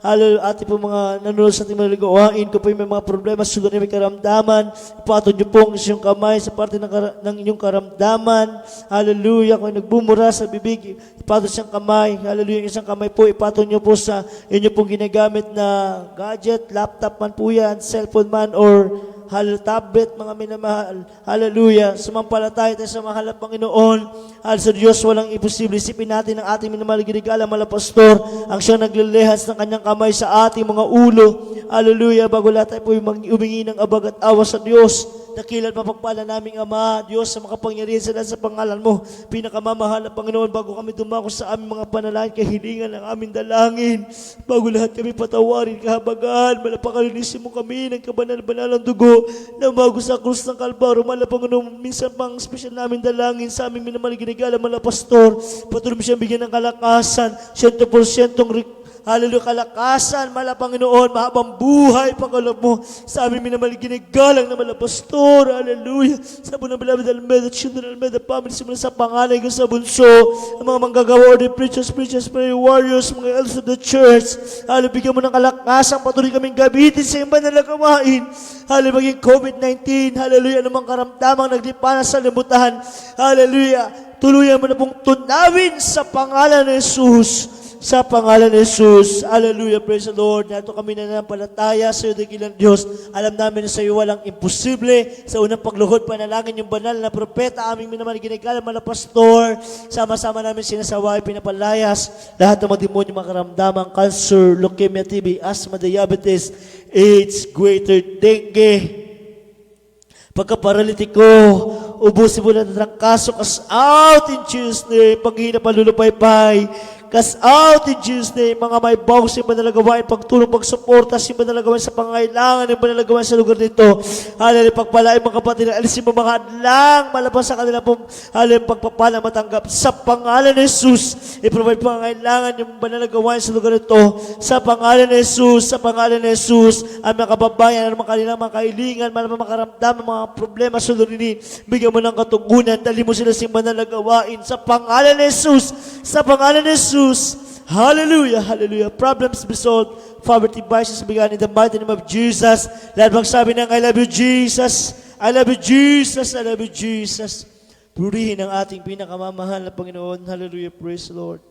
hallelujah, ating po mga nanonood sa ating mga ligawain. Kung po yung may mga problema suliranin, may karamdaman, ipatong niyo po ang inyong kamay sa parte ng inyong karamdaman. Hallelujah. Kung nagbumura sa bibig, ipatong siyang kamay. Hallelujah, isang kamay po, ipatong niyo po sa inyo pong ginagamit na gadget, laptop man po yan, cellphone man, or tablet, mga minamahal. Hallelujah. Sumampalataya tayo sa mahal na Panginoon. Sa Diyos walang imposible. Isipin natin ang ating minamahal ginigala, mga pastor, ang siyang naglilihas ng kanyang kamay sa ating mga ulo. Hallelujah. Bago lahat tayo po humingi ng abag at awa sa Diyos. Dakilan mapagpala naming Ama, Diyos, sa makapangyarihan sa lahat sa pangalan mo. Pinakamamahal na Panginoon, bago kami dumako sa aming mga panalangin, kahilingan ng aming dalangin. Bago lahat kami patawarin, kahabagan, malapakalinisin mo kami ng kabanal-banalang dugo na bago sa krus ng Kalbaro. Mahal na Panginoon, minsan pang special namin dalangin sa aming minamahal ginigala, mga pastor. Patuloy mo siyang bigyan ng kalakasan, 100% hallelujah, kalakasan, mahal na Panginoon, mahabang buhay, pagkalap mo sa aming minamahal ginigalang na mga pastor, hallelujah, sa bunang beloved Almeda, children Almeda, family, simula sa pangalan ko sa bunso, ang mga manggagawa, the preachers, prayer warriors, mga elders of the church, hallelujah, bigyan mo ng kalakasan, patuloy kaming gabitin sa iyong banal na gawain, hallelujah, maging COVID-19, hallelujah, anumang karamdamang naglipanan sa limutan, hallelujah, tuluyan mo na pong tunawin sa pangalan ni Jesus. Sa pangalan ni Jesus, hallelujah, praise the Lord. Nato kami nananampalataya sa iyo, dakilang Diyos. Alam namin na sa iyo walang imposible. Sa unang pagluhod, panalangin yung banal na propeta, aming minamahal ginigala, mga pastor. Sama-sama namin sinasaway, pinapalayas. Lahat ng mga demonyo, mga karamdamang, cancer, leukemia, TB, asthma, diabetes, AIDS, greater dengue, pagkaparalitiko, ubusin mo na ng kaso, cast out in Jesus' name. Paghihina, palulupay-pay, cast out in Jesus' name. Mga may bawas, yung manalagawain, pagtulong, pagsuporta, yung manalagawain sa pangailangan, yung manalagawain sa lugar nito. Hallelujah, pagpalain mga kapatid, alisin mo mga adlang, malabas sa kanila pong, hallelujah, pagpapala matanggap. Sa pangalan ni Jesus, i-provide pangailangan yung manalagawain sa lugar nito. Sa pangalan ni Jesus, sa pangalan ni Jesus, ang mga kababayan, ang mga kanilang mga kailingan, mga makaramdaman, mga problema sa lulinin, bigyan mo ng katugunan, dali mo sila sa banal na gawain. Sa pangalan ni Jesus, sa pangalan ni Jesus, hallelujah, hallelujah. Problems be solved, poverty, vices began in the mighty name of Jesus. Lahat magsabi ng I love you, Jesus. I love you, Jesus. I love you, Jesus. Purihin ang ating pinakamamahal na Panginoon. Hallelujah, praise the Lord.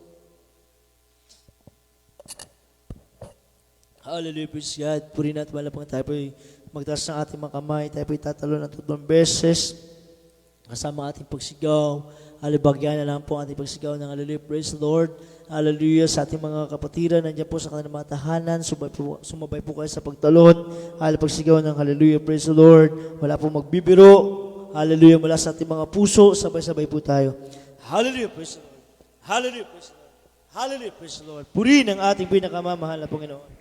Hallelujah, praise God. Purihin natin malapang tayo po magtaas ng ating mga kamay. Tayo po itatalo ng 3 beses. kasama ating pagsigaw. Alibagyan na lang po ang ating pagsigaw ng hallelujah. Praise the Lord. Hallelujah sa ating mga kapatiran. Nandiyan po sa kanilang mga tahanan. Sumabay po kayo sa pagtalon. Hallelujah, pagsigaw ng hallelujah. Praise the Lord. Wala pong magbibiro. Hallelujah, mula sa ating mga puso. Sabay-sabay po tayo. Hallelujah, praise the Lord. Hallelujah, praise the Lord. Hallelujah, praise the Lord. Purihin ang ating pinakamamahal na Panginoon.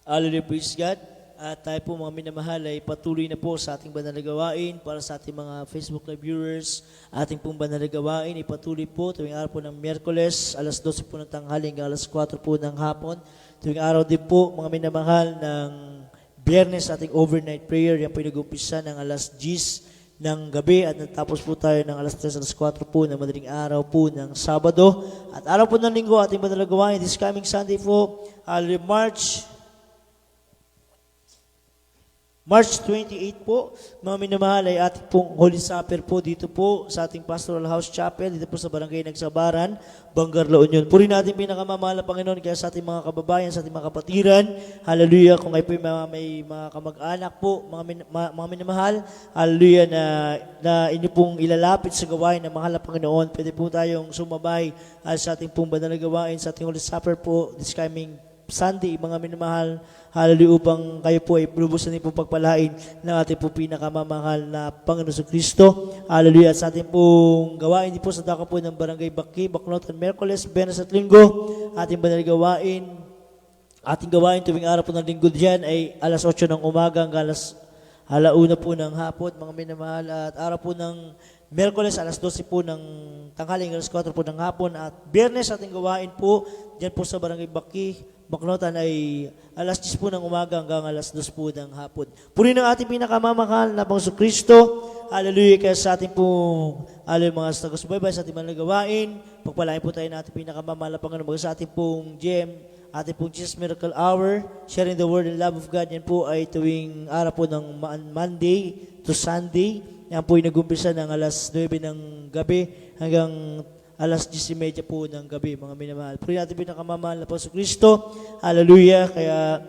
Hallelujah, praise God. At tayo po mga minamahal ay patuloy na po sa ating banal na gawain para sa ating mga Facebook Live viewers. Ating pong banal na gawain ipatuloy po tuwing araw po ng Miyerkules, alas 12 po ng tanghali hanggang alas 4 po ng hapon. Tuwing araw din po mga minamahal ng Biyernes ating overnight prayer. Yan po nag-umpisa ng alas 10 ng gabi at natapos po tayo ng alas 3, alas 4 po ng madaling araw po ng Sabado. At araw po ng Linggo ating banal na gawain this coming Sunday po, March 28 po, mga minamahal ay ating pong Holy Supper po dito po sa ating Pastoral House Chapel, dito po sa Barangay Nagsabaran, Bangar, La Union. Purihin natin pinakamamahal na Panginoon kaya sa ating mga kababayan, sa ating mga kapatiran. Hallelujah, kung kayo po may mga kamag-anak po, mga minamahal, hallelujah, na inyo pong ilalapit sa gawain ng mahal na Panginoon. Pwede po tayong sumabay sa ating pong banal na gawain, sa ating Holy Supper po this coming Sunday, mga minamahal, hallelujah, upang kayo po ay lubusan din po pagpalain ng ating po pinakamamahal na Panginoon sa Kristo. Hallelujah. At sa ating pong gawain din po sa dako po ng Barangay Baki, Baclotan, Miyerkules, Biyernes at Linggo, ating banal gawain. Ating gawain tuwing araw po ng Linggo diyan ay alas 8 ng umaga hanggang alas 1 po ng hapon, mga minamahal. At araw po ng Miyerkules, alas 12 po ng tanghali hanggang alas 4 po ng hapon. At Biyernes ating gawain po diyan po sa Barangay Baki, Baclotan ay alas 10 po ng umaga hanggang alas 2 po ng hapon. Purihin ang ating pinakamamahal na Panginoon Kristo. Hallelujah, kaya sa ating pong mga taga-subaybay sa ating mga gawain. Pagpalain po tayo ng ating pinakamamahal na Panginoon. Sa ating pong GM, ating pong Jesus Miracle Hour, sharing the word and love of God. Yan po ay tuwing araw po ng Monday to Sunday. Yan po ay nag-umpisa ng alas 9 ng gabi hanggang alas 10:30 po ng gabi, mga minamahal. Purihin natin pinakamamahal na Panginoon Kristo. Hallelujah. Kaya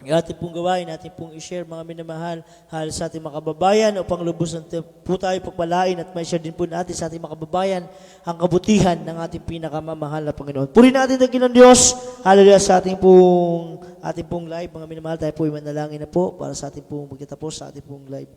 yung ating pong gawain, ating pong i-share, mga minamahal, sa ating mga kababayan upang lubusan po tayo pagpalain at may share din po natin sa ating mga kababayan ang kabutihan ng ating pinakamamahal na Panginoon. Purihin natin ang Ginong Diyos. Hallelujah. Sa ating pong live, mga minamahal, tayo po ay manalangin na po para sa ating pong magkatapos sa ating pong live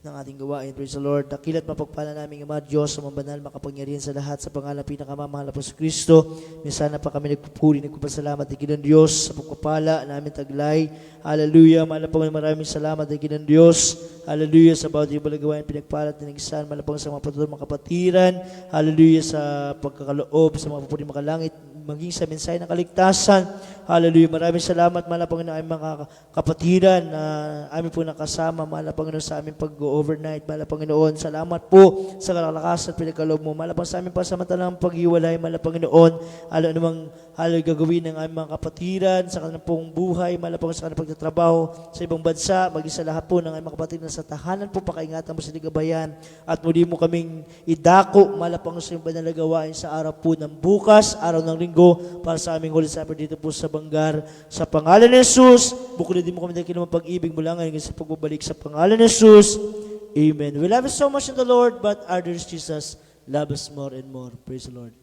ng ating gawain. Praise the Lord. Dakilat mapagpala namin Ama Diyos sa mga banal, makapangyarihan sa lahat sa pangalan pinakamamahal na po sa Kristo. Minsan na pa kami nagpupuri, nagpapasalamat din Ginong Diyos sa pagpapala namin taglay. Hallelujah. Malapang maraming salamat din Ginong Diyos. Hallelujah. Sa bawat ibang gawain pinagpalat ng isan. Malapang sa mga patuloy mga kapatiran. Hallelujah. Sa pagkakaloob sa mga papuri makalangit, maging sa mensahe ng kaligtasan. Hallelujah. Maraming salamat, mahal na Panginoon, ay mga kapatiran na amin po nakasama, mahal na Panginoon, sa aming pag-overnight. Mahal na Panginoon, salamat po sa kalakasan at pinagkaloob mo. Mahal na Panginoon, sa aming pasamantalang pag-iwalay, mahal na Panginoon, anumang gagawin ng aming mga kapatiran sa kanilang pong buhay, mahal na Panginoon, sa kanilang pagtatrabaho sa ibang bansa, maging sa lahat po ng aming mga kapatiran sa tahanan po, pakaingatan mo sa ligabayan at muli mo kaming idako, mahal na Panginoon, sa iyong banal na gawain sa araw po ng bukas, araw ng Linggo, para sa aming Holy Supper dito po sa Bangar. Sa pangalan ni Jesus, bukod din mo kami dahil kinamang pag-ibig mula ngayon sa pagbabalik sa pangalan ni Jesus. Amen. We love you so much in the Lord, but our dear Jesus love us more and more. Praise the Lord.